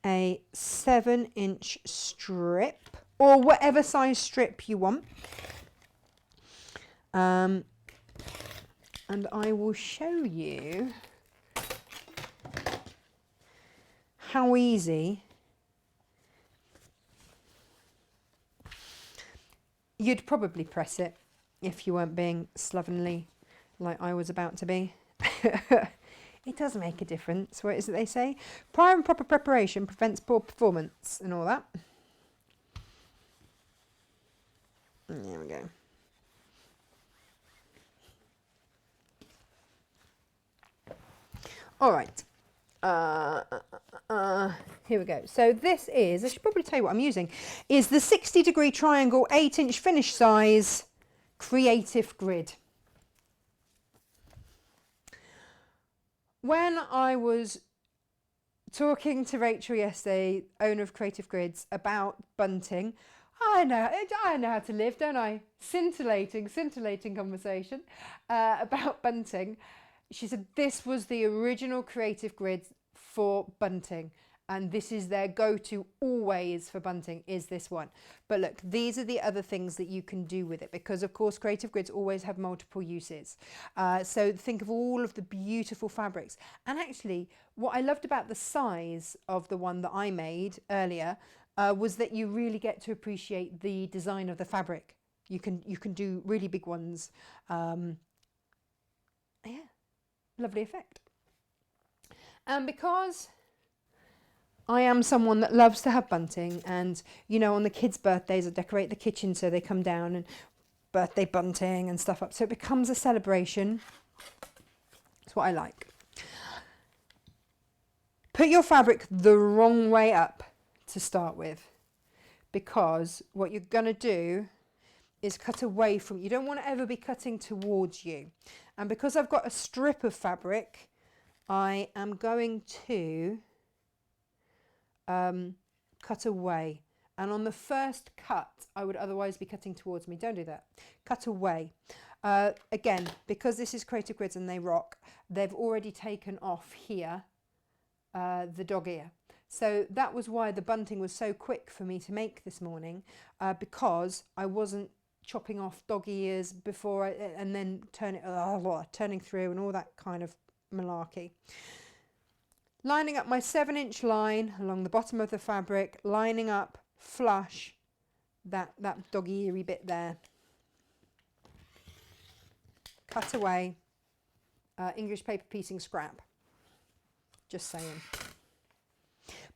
a 7-inch strip, or whatever size strip you want. And I will show you how easy you'd probably press it if you weren't being slovenly like I was about to be. It does make a difference. What is it they say? Prior and proper preparation prevents poor performance and all that. There we go. All right. Here we go. So this is, I should probably tell you what I'm using, is the 60-degree triangle 8-inch finish size creative grid. When I was talking to Rachel yesterday, owner of Creative Grids, about bunting, I know how to live, don't I? Scintillating conversation about bunting. She said this was the original creative grid for bunting, and this is their go-to always for bunting, is this one. But look, these are the other things that you can do with it, because of course creative grids always have multiple uses. So think of all of the beautiful fabrics. And actually what I loved about the size of the one that I made earlier was that you really get to appreciate the design of the fabric. You can do really big ones. Yeah, lovely effect. And because I am someone that loves to have bunting, and you know, on the kids' birthdays I decorate the kitchen so they come down and birthday bunting and stuff up, so it becomes a celebration. That's what I like. Put your fabric the wrong way up to start with, because what you're going to do is cut away from you. You don't want to ever be cutting towards you. And because I've got a strip of fabric, I am going to cut away. And on the first cut, I would otherwise be cutting towards me. Don't do that. Cut away. Again, because this is Creative Grids and they rock, they've already taken off here the dog ear. So that was why the bunting was so quick for me to make this morning, because I wasn't chopping off dog ears before and then turning through and all that kind of malarkey. Lining up my 7-inch line along the bottom of the fabric, lining up flush that dog eary bit there. Cut away. English paper piecing scrap. Just saying.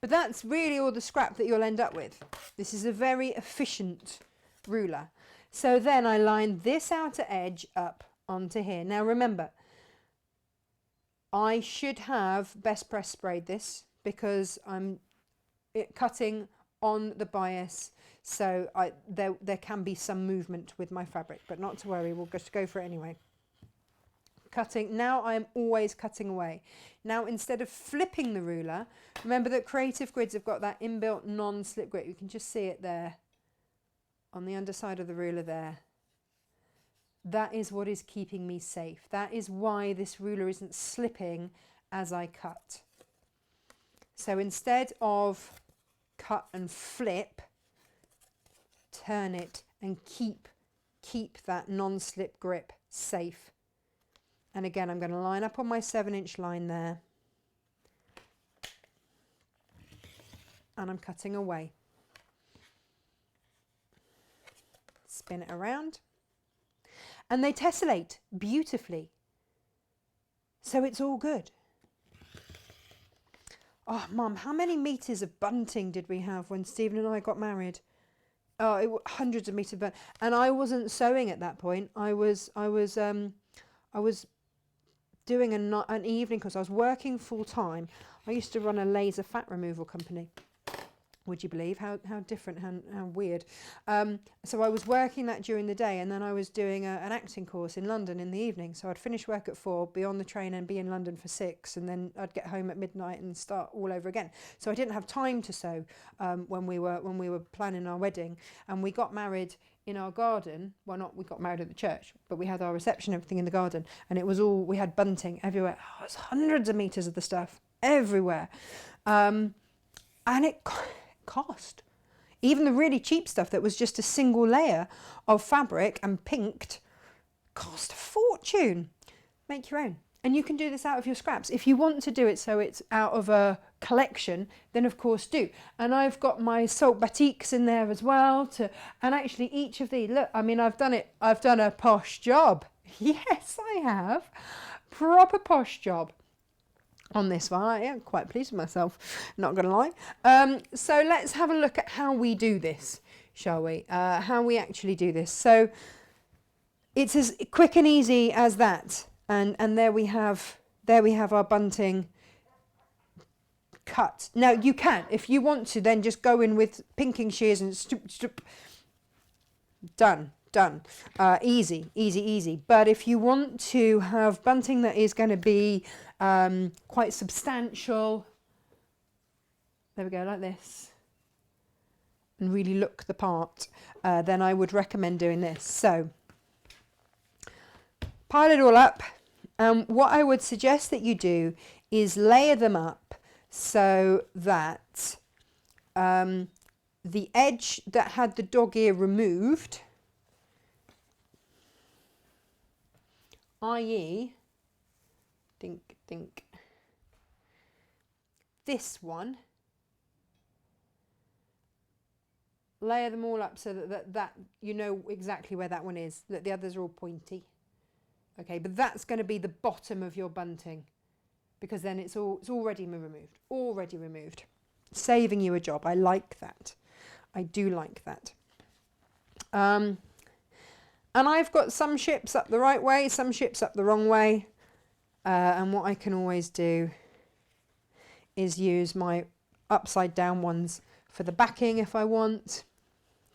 But that's really all the scrap that you'll end up with. This is a very efficient ruler. So then I line this outer edge up onto here. Now remember, I should have best press sprayed this because I'm cutting on the bias, so there can be some movement with my fabric, but not to worry, we'll just go for it anyway. Cutting, now I am always cutting away. Now instead of flipping the ruler, remember that Creative Grids have got that inbuilt non-slip grip. You can just see it there on the underside of the ruler there. That is what is keeping me safe. That is why this ruler isn't slipping as I cut. So instead of cut and flip, turn it and keep that non-slip grip safe. And again, I'm going to line up on my 7-inch line there. And I'm cutting away. Spin it around. And they tessellate beautifully. So it's all good. Oh, Mum, how many metres of bunting did we have when Stephen and I got married? Oh, hundreds of metres of bunting. And I wasn't sewing at that point. I was doing an evening course. I was working full time. I used to run a laser fat removal company. Would you believe how different, how weird? So I was working that during the day, and then I was doing an acting course in London in the evening. So I'd finish work at 4, be on the train and be in London for 6, and then I'd get home at midnight and start all over again. So I didn't have time to sew when we were planning our wedding, and we got married in our garden. Well, not we got married at the church, but we had our reception, everything in the garden, and it was all, we had bunting everywhere. Oh, it's hundreds of meters of the stuff everywhere, and it cost. Even the really cheap stuff that was just a single layer of fabric and pinked cost a fortune. Make your own. And you can do this out of your scraps. If you want to do it so it's out of a collection, then of course do. And I've got my salt batiks in there as well. And actually each of these, look, I mean, I've done a posh job. Yes, I have. Proper posh job on this one. I am quite pleased with myself, not gonna lie. So let's have a look at how we do this, shall we? How we actually do this. So it's as quick and easy as that. And there we have our bunting cut. Now you can, if you want to, then just go in with pinking shears and done. Easy. But if you want to have bunting that is going to be quite substantial, there we go, like this, and really look the part, then I would recommend doing this. So pile it all up. What I would suggest that you do is layer them up so that the edge that had the dog ear removed, i.e., think this one, layer them all up so that you know exactly where that one is, that the others are all pointy. Okay, but that's going to be the bottom of your bunting, because then it's already removed, saving you a job. I like that. I do like that. And I've got some ships up the right way, some ships up the wrong way. And what I can always do is use my upside down ones for the backing if I want.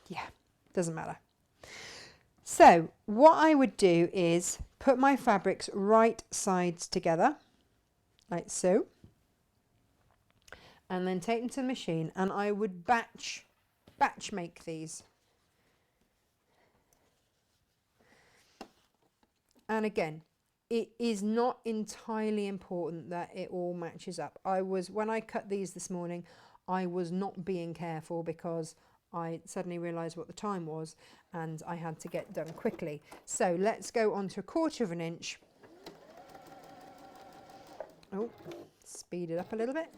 Yeah, doesn't matter. So what I would do is put my fabrics right sides together, like so, and then take them to the machine, and I would batch make these. And again, it is not entirely important that it all matches up. When I cut these this morning, I was not being careful because I suddenly realised what the time was and I had to get done quickly. So let's go on to 1/4 inch. Oh, speed it up a little bit.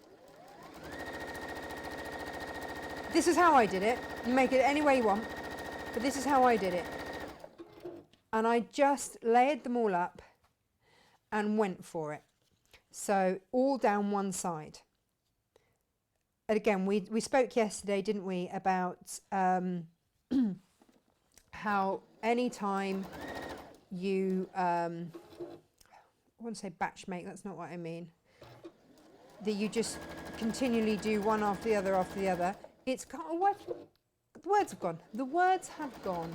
This is how I did it. You make it any way you want, but this is how I did it. And I just layered them all up and went for it. So all down one side. And again, we spoke yesterday, didn't we, about how anytime you, I want to say batch make, that's not what I mean, that you just continually do one after the other, it's got, oh, what? The words have gone. The words have gone.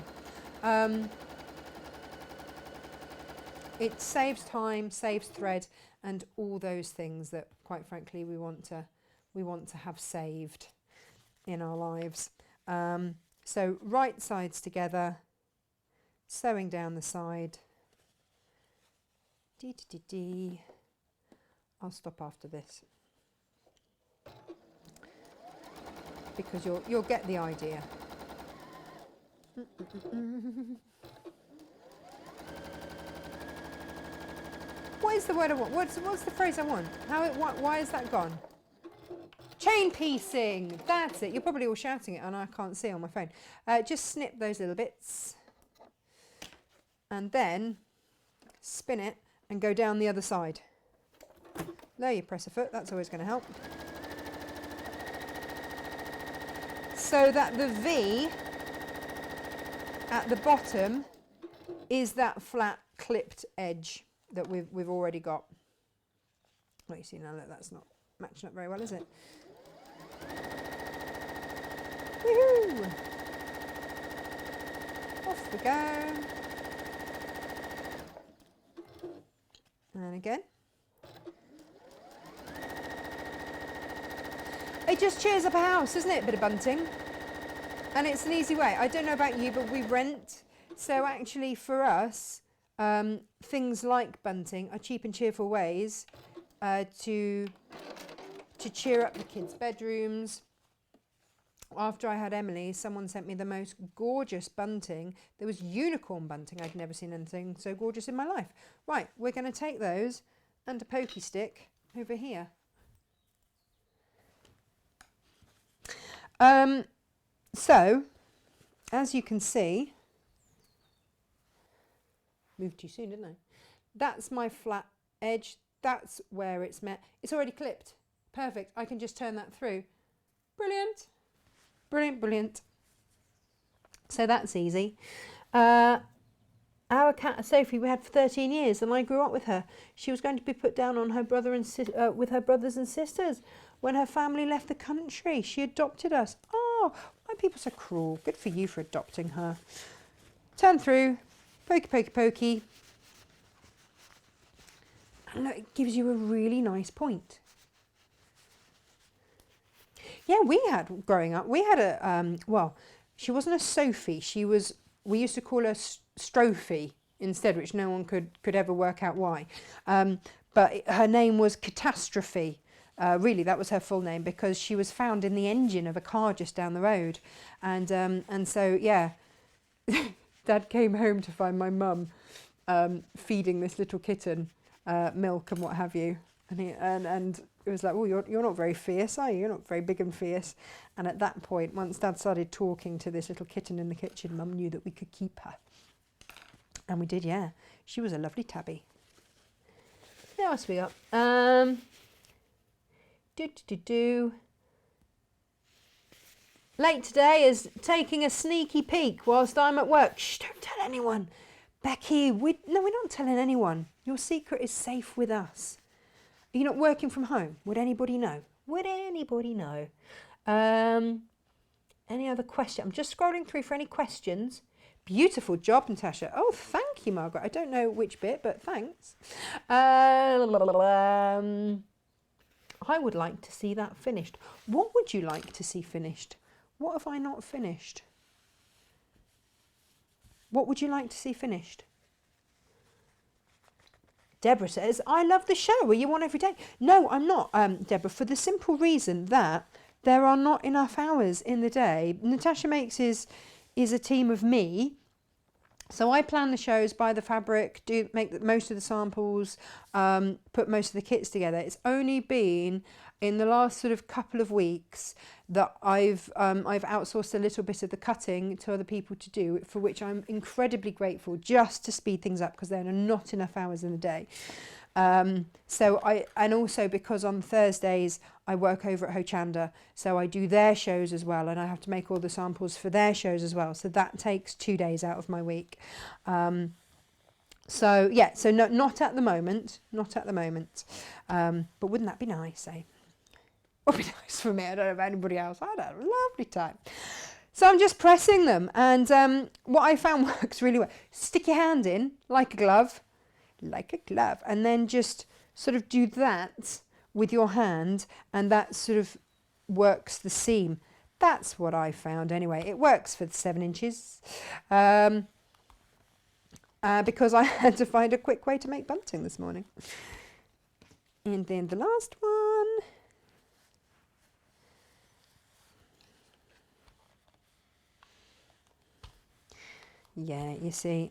It saves time, saves thread, and all those things that, quite frankly, we want to have saved in our lives. So right sides together, sewing down the side. I'll stop after this because you'll get the idea. What is the word I want? What's the phrase I want? Why is that gone? Chain piecing. That's it. You're probably all shouting it and I can't see on my phone. Just snip those little bits and then spin it and go down the other side. There you press a foot. That's always going to help. So that the V at the bottom is that flat clipped edge that we've already got. Well, you see now that that's not matching up very well, is it? Woohoo! Off we go. And again. It just cheers up a house, doesn't it? A bit of bunting. And it's an easy way. I don't know about you, but we rent. So actually for us, things like bunting are cheap and cheerful ways to cheer up the kids' bedrooms. After I had Emily, someone sent me the most gorgeous bunting. There was unicorn bunting. I'd never seen anything so gorgeous in my life. Right, we're going to take those and a pokey stick over here. So, as you can see, moved too soon, didn't I? That's my flat edge. That's where it's met. It's already clipped. Perfect. I can just turn that through. Brilliant. Brilliant, brilliant. So that's easy. Our cat Sophie we had for 13 years and I grew up with her. She was going to be put down on her brother and with her brothers and sisters when her family left the country. She adopted us. Oh, why are people so cruel? Good for you for adopting her. Turn through, pokey, pokey, pokey. And look, it gives you a really nice point. Yeah, we had, growing up, we had a, well, she wasn't a Sophie. We used to call her Strophy instead, which no one could ever work out why. But her name was Catastrophe. Really, that was her full name because she was found in the engine of a car just down the road. And so, yeah, Dad came home to find my mum feeding this little kitten milk and what have you. And it was like, well, you're not very fierce, are you? You're not very big and fierce. And at that point, once Dad started talking to this little kitten in the kitchen, Mum knew that we could keep her. And we did, yeah. She was a lovely tabby. What else we got? Late today is taking a sneaky peek whilst I'm at work. Shh, don't tell anyone. Becky, we're not telling anyone. Your secret is safe with us. Are you not working from home? Would anybody know? Would anybody know? Any other question? I'm just scrolling through for any questions Beautiful job, Natasha. Oh, thank you, Margaret. I don't know which bit, but thanks. I would like to see that finished. What would you like to see finished? What have I not finished? What would you like to see finished? Deborah says, I love the show. Are you on every day? No, I'm not, Deborah, for the simple reason that there are not enough hours in the day. Natasha Makes is a team of me. So I plan the shows, buy the fabric, make most of the samples, put most of the kits together. It's only been in the last sort of couple of weeks that I've outsourced a little bit of the cutting to other people to do, for which I'm incredibly grateful, just to speed things up because there are not enough hours in the day. And also because on Thursdays I work over at Hochanda, so I do their shows as well, and I have to make all the samples for their shows as well. So that takes 2 days out of my week. So not at the moment, but wouldn't that be nice, eh? Would be nice for me. I don't know about anybody else. I had a lovely time. So I'm just pressing them, and what I found works really well. Stick your hand in like a glove, and then just sort of do that with your hand, and that sort of works the seam. That's what I found anyway. It works for the 7 inches, because I had to find a quick way to make bunting this morning. And then the last one. Yeah, you see.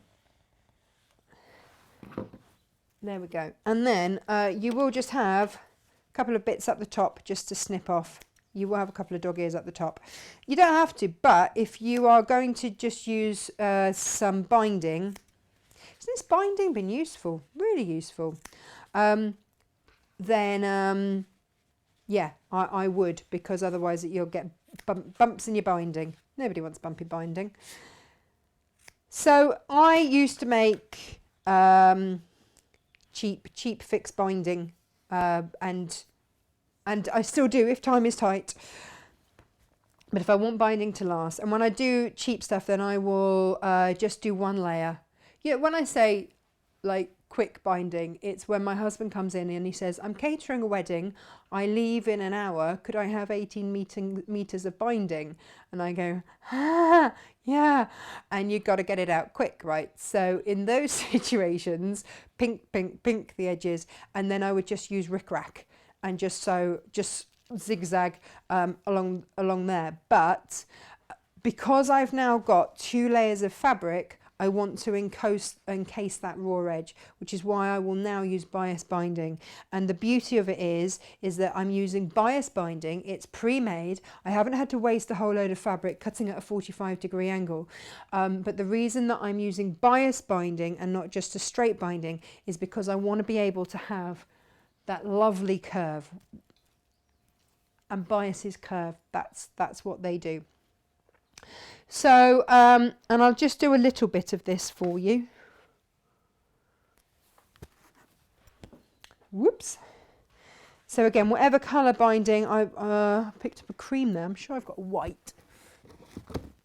There we go. And then you will just have a couple of bits up the top just to snip off. You will have a couple of dog ears up the top. You don't have to, but if you are going to just use some binding, hasn't this binding been useful? Really useful. Then, yeah, I would, because otherwise you'll get bumps in your binding. Nobody wants bumpy binding. So I used to make cheap fixed binding, and I still do if time is tight. But if I want binding to last, and when I do cheap stuff, then I will just do 1 layer. Yeah, when I say like quick binding, it's when my husband comes in and he says, I'm catering a wedding, I leave in an hour, could I have 18 meters of binding? And I go, yeah, and you've got to get it out quick, right? So in those situations, pink the edges, and then I would just use rickrack and just zigzag along there. But because I've now got 2 layers of fabric, I want to encase that raw edge, which is why I will now use bias binding. And the beauty of it is that I'm using bias binding. It's pre-made. I haven't had to waste a whole load of fabric cutting at a 45-degree angle. But the reason that I'm using bias binding and not just a straight binding is because I want to be able to have that lovely curve. And biases curve. That's what they do. So, and I'll just do a little bit of this for you. Whoops. So again, whatever colour binding, I picked up a cream there. I'm sure I've got white.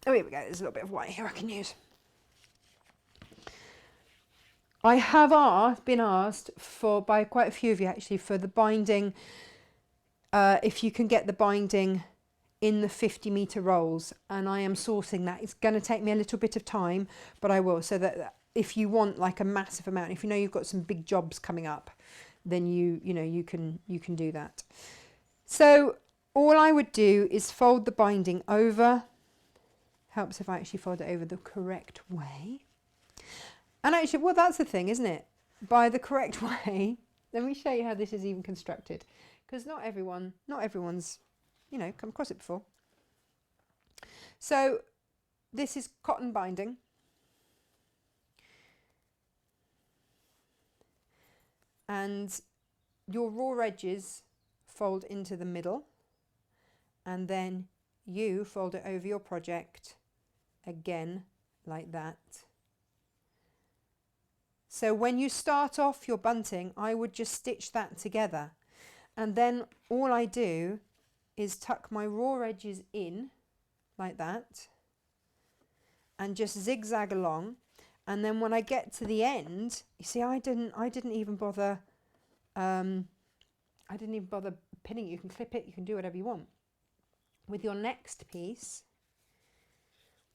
Oh, here we go. There's a little bit of white here I can use. I have been asked by quite a few of you actually for the binding, if you can get the binding in the 50-meter rolls, and I am sourcing that. It's going to take me a little bit of time, but I will, so that if you want like a massive amount, if you know you've got some big jobs coming up, then you can do that. So all I would do is fold the binding over. Helps if I actually fold it over the correct way. And actually, well, that's the thing, isn't it? By the correct way, let me show you how this is even constructed, because not everyone's come across it before. So this is cotton binding. And your raw edges fold into the middle, and then you fold it over your project again like that. So when you start off your bunting, I would just stitch that together, and then all I do is tuck my raw edges in like that, and just zigzag along. And then when I get to the end, you see, I didn't even bother pinning it. You can clip it, you can do whatever you want. With your next piece,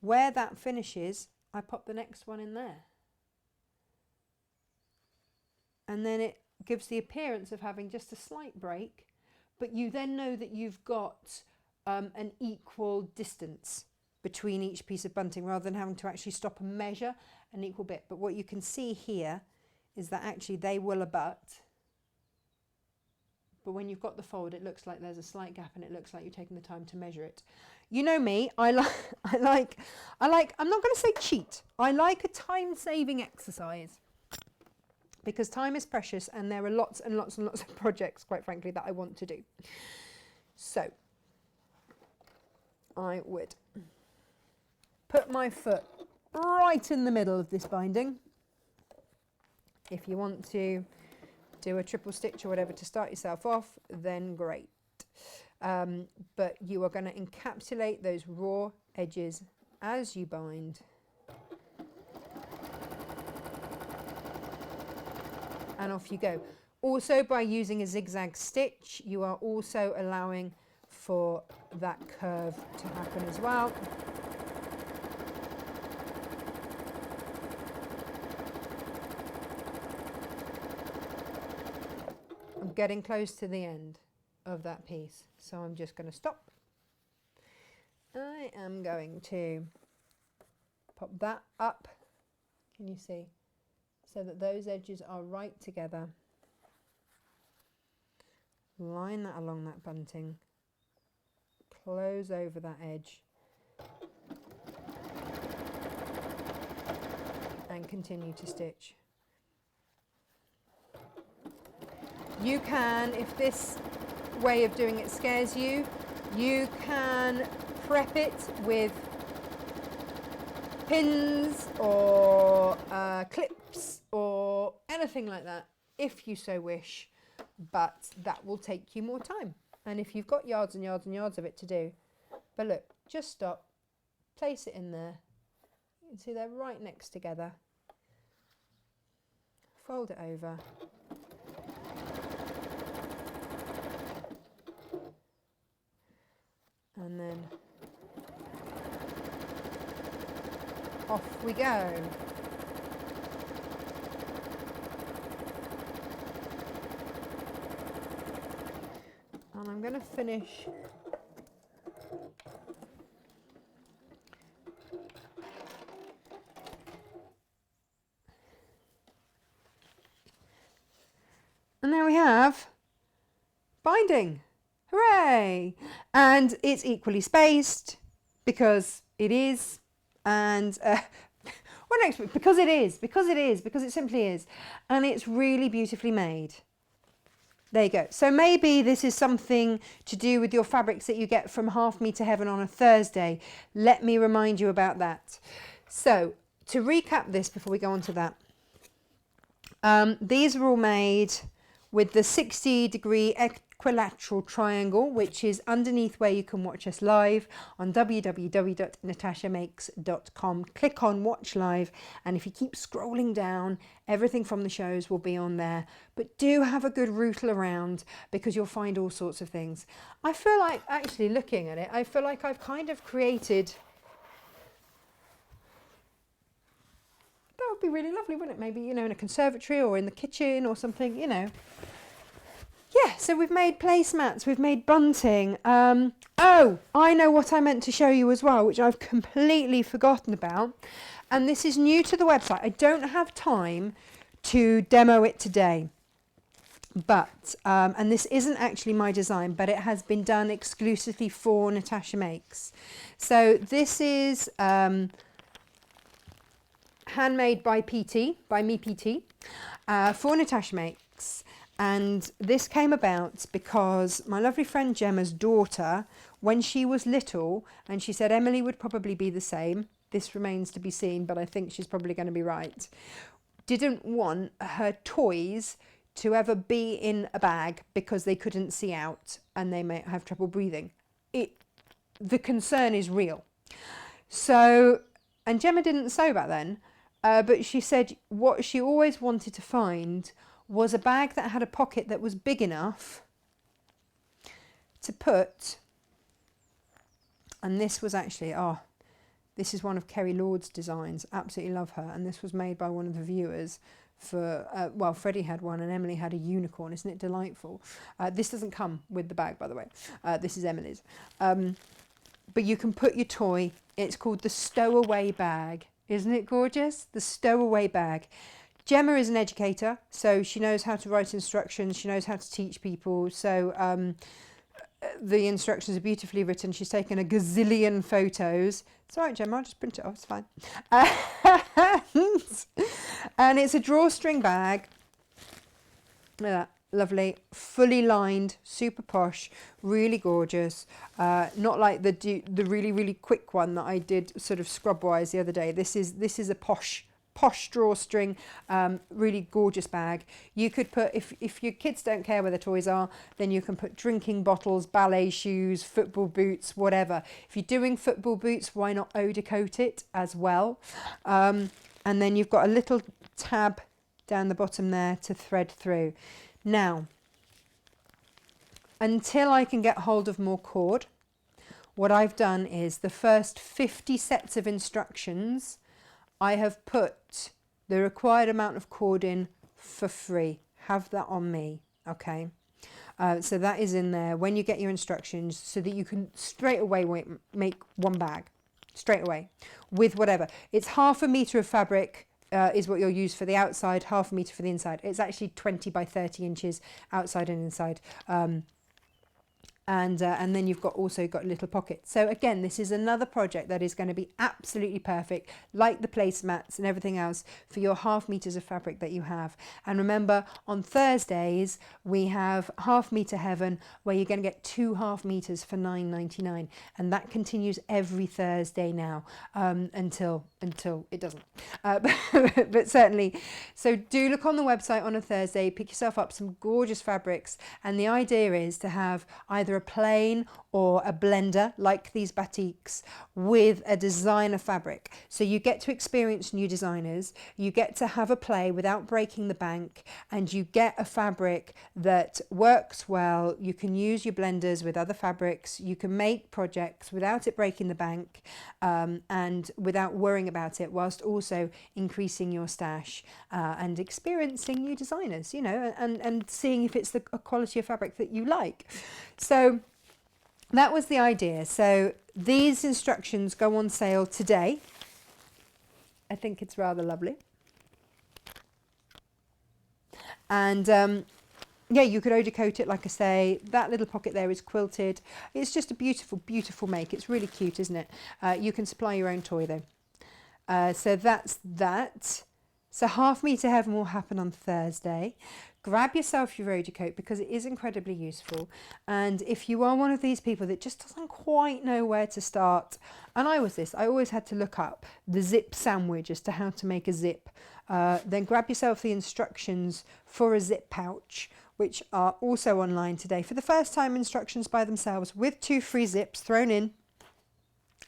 where that finishes, I pop the next one in there. And then it gives the appearance of having just a slight break, but you then know that you've got an equal distance between each piece of bunting, rather than having to actually stop and measure an equal bit. But what you can see here is that actually they will abut, but when you've got the fold, it looks like there's a slight gap, and it looks like you're taking the time to measure it. You know me, I like, I'm not going to say cheat. I like a time-saving exercise, because time is precious, and there are lots and lots and lots of projects, quite frankly, that I want to do. So I would put my foot right in the middle of this binding. If you want to do a triple stitch or whatever to start yourself off, then great. But you are going to encapsulate those raw edges as you bind. And off you go. Also, by using a zigzag stitch, you are also allowing for that curve to happen as well. I'm getting close to the end of that piece, so I'm just going to stop. I am going to pop that up, can you see, so that those edges are right together. Line that along that bunting, close over that edge, and continue to stitch. You can, if this way of doing it scares you, you can prep it with pins or clips or anything like that, if you so wish, but that will take you more time. And if you've got yards and yards and yards of it to do, but look, just stop, place it in there. You can see they're right next together. Fold it over. And then off we go. And I'm going to finish and there we have binding. Hooray! And it's equally spaced, because it is, and what next? Because it simply is, and it's really beautifully made. There you go. So maybe this is something to do with your fabrics that you get from Half Me to Heaven on a Thursday. Let me remind you about that. So to recap this before we go on to that, these are all made with the 60-degree equilateral triangle, which is underneath where you can watch us live on www.natashamakes.com. Click on watch live, and if you keep scrolling down, everything from the shows will be on there. But do have a good rootle around, because you'll find all sorts of things. I feel like, actually looking at it, I feel like I've kind of created, that would be really lovely, wouldn't it? Maybe, you know, in a conservatory or in the kitchen or something, you know. Yeah, so we've made placemats, we've made bunting. Oh, I know what I meant to show you as well, which I've completely forgotten about. And this is new to the website. I don't have time to demo it today. But, and this isn't actually my design, but it has been done exclusively for Natasha Makes. So this is handmade by PT, by me PT, for Natasha Makes. And this came about because my lovely friend Gemma's daughter, when she was little, and she said Emily would probably be the same, this remains to be seen, but I think she's probably going to be right, didn't want her toys to ever be in a bag because they couldn't see out and they may have trouble breathing. The concern is real. So And Gemma didn't sew back then, but she said what she always wanted to find was a bag that had a pocket that was big enough to put, and this was actually, this is one of Kerry Lord's designs, absolutely love her, and this was made by one of the viewers for, well, Freddie had one and Emily had a unicorn, isn't it delightful? This doesn't come with the bag, by the way, this is Emily's. But you can put your toy, it's called the stowaway bag. Isn't it gorgeous? The stowaway bag. Gemma is an educator, so she knows how to write instructions, she knows how to teach people, so the instructions are beautifully written. She's taken a gazillion photos. It's all right, Gemma, I'll just print it off, it's fine. And it's a drawstring bag. Look at that. Lovely, fully lined, super posh, really gorgeous. Not like the really, really quick one that I did sort of scrub wise the other day. This is a posh drawstring, really gorgeous bag. You could put, if your kids don't care where the toys are, then you can put drinking bottles, ballet shoes, football boots, whatever. If you're doing football boots, why not Odicoat it as well? And then you've got a little tab down the bottom there to thread through. Now, until I can get hold of more cord, what I've done is the first 50 sets of instructions, I have put the required amount of cord in for free. Have that on me, okay? So that is in there when you get your instructions so that you can straight away make one bag, straight away, with whatever. It's 1/2 metre of fabric, is what you'll use for the outside, 1/2 metre for the inside. It's actually 20 by 30 inches outside and inside. And then you've also got a little pocket. So again, this is another project that is going to be absolutely perfect, like the placemats and everything else, for your 1/2 meters of fabric that you have. And remember, on Thursdays we have 1/2 meter heaven, where you're going to get 2 1/2 meters for £9.99, and that continues every Thursday now, until it doesn't. But certainly, so do look on the website on a Thursday, pick yourself up some gorgeous fabrics, and the idea is to have either a plain or a blender like these batiks with a designer fabric. So you get to experience new designers, you get to have a play without breaking the bank, and you get a fabric that works well. You can use your blenders with other fabrics, you can make projects without it breaking the bank, and without worrying about it, whilst also increasing your stash, and experiencing new designers, you know, and seeing if it's a quality of fabric that you like. So that was the idea. So these instructions go on sale today. I think it's rather lovely. And yeah, you could Odicoat it, like I say. That little pocket there is quilted. It's just a beautiful, beautiful make. It's really cute, isn't it? You can supply your own toy though. So that's that. So 1/2 meter heaven will happen on Thursday. Grab yourself your Odicoat because it is incredibly useful. And if you are one of these people that just doesn't quite know where to start, and I always had to look up the zip sandwich as to how to make a zip. Then grab yourself the instructions for a zip pouch, which are also online today. For the first time, instructions by themselves with 2 free zips thrown in.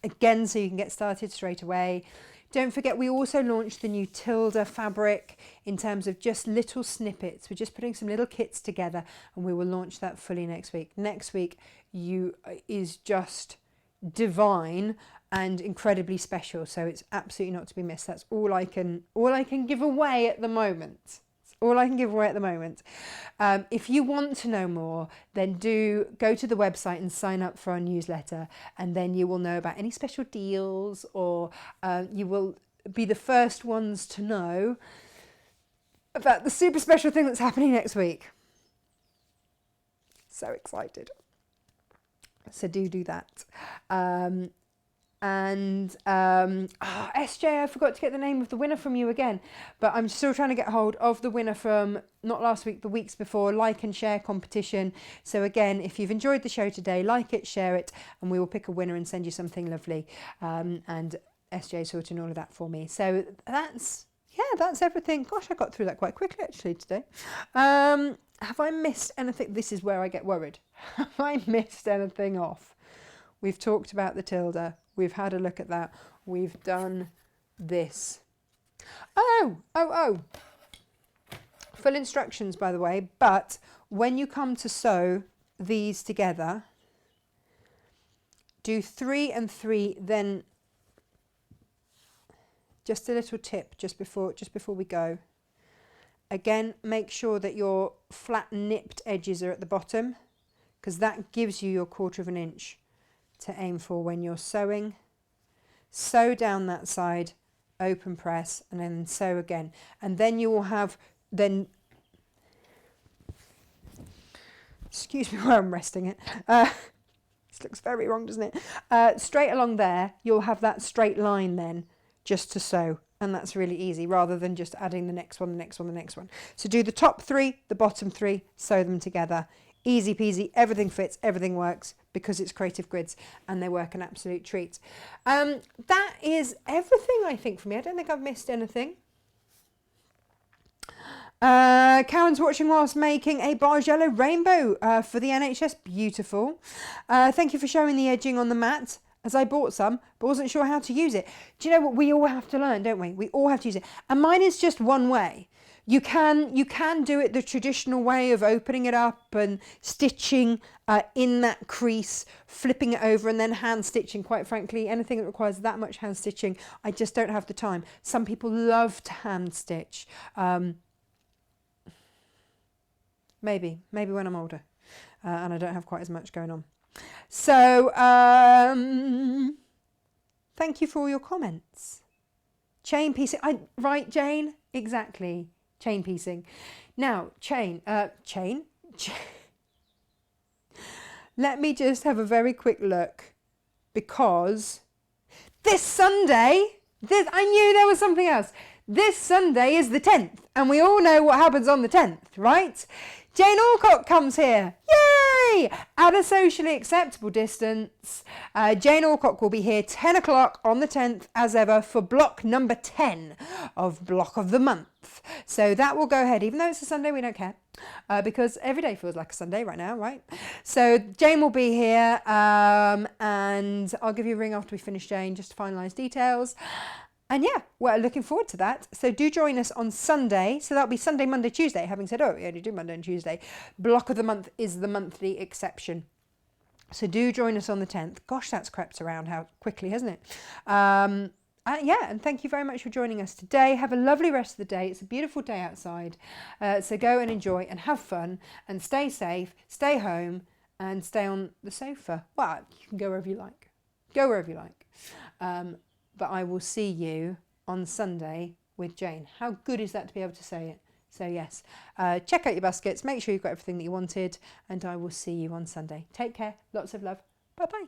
Again, so you can get started straight away. Don't forget, we also launched the new Tilda fabric in terms of just little snippets. We're just putting some little kits together, and we will launch that fully next week. Next week is just divine and incredibly special, so it's absolutely not to be missed. That's all I can give away at the moment. All I can give away at the moment. If you want to know more, then do go to the website and sign up for our newsletter, and then you will know about any special deals, or you will be the first ones to know about the super special thing that's happening next week. So excited. So do that. SJ, I forgot to get the name of the winner from you again, but I'm still trying to get hold of the winner from not last week, the weeks before, like and share competition. So again, if you've enjoyed the show today, like it, share it, and we will pick a winner and send you something lovely. And SJ sorting all of that for me. So that's everything. Gosh, I got through that quite quickly actually today. Have I missed anything? This is where I get worried. Have I missed anything off? We've talked about the Tilda. We've had a look at that. We've done this. Oh. Full instructions, by the way, but when you come to sew these together, do 3 and 3, then just a little tip just before we go. Again, make sure that your flat nipped edges are at the bottom, because that gives you your 1/4 inch to aim for when you're sewing. Sew down that side, open press, and then sew again. And then you will have, excuse me where I'm resting it. This looks very wrong, doesn't it? Straight along there, you'll have that straight line then just to sew. And that's really easy, rather than just adding the next one, the next one, the next one. So do the top 3, the bottom 3, sew them together. Easy peasy, everything fits, everything works, because it's Creative Grids and they work an absolute treat. That is everything, I think, for me. I don't think I've missed anything. Karen's watching whilst making a barge yellow rainbow for the NHS. Beautiful. Thank you for showing the edging on the mat, as I bought some but wasn't sure how to use it. Do you know what? We all have to learn, don't we? We all have to use it. And mine is just one way. You can do it the traditional way of opening it up and stitching in that crease, flipping it over, and then hand stitching. Quite frankly, anything that requires that much hand stitching, I just don't have the time. Some people love to hand stitch. Maybe when I'm older and I don't have quite as much going on. So thank you for all your comments. Chain piecing, right, Jane? Exactly, chain piecing. Now, chain. Let me just have a very quick look, because this Sunday, I knew there was something else. This Sunday is the 10th, and we all know what happens on the 10th, right? Jane Alcott comes here. Yay! At a socially acceptable distance. Jane Alcott will be here 10 o'clock on the 10th, as ever, for block number 10 of Block of the Month. So that will go ahead, even though it's a Sunday, we don't care, because every day feels like a Sunday right now, right? So Jane will be here, and I'll give you a ring after we finish, Jane, just to finalise details. And yeah, we're looking forward to that. So do join us on Sunday. So that'll be Sunday, Monday, Tuesday. Having said, we only do Monday and Tuesday. Block of the Month is the monthly exception. So do join us on the 10th. Gosh, that's crept around how quickly, hasn't it? Yeah, and thank you very much for joining us today. Have a lovely rest of the day. It's a beautiful day outside. So go and enjoy and have fun and stay safe, stay home and stay on the sofa. Well, you can go wherever you like. Go wherever you like. But I will see you on Sunday with Jane. How good is that to be able to say it? So yes, check out your baskets, make sure you've got everything that you wanted, and I will see you on Sunday. Take care, lots of love, bye-bye.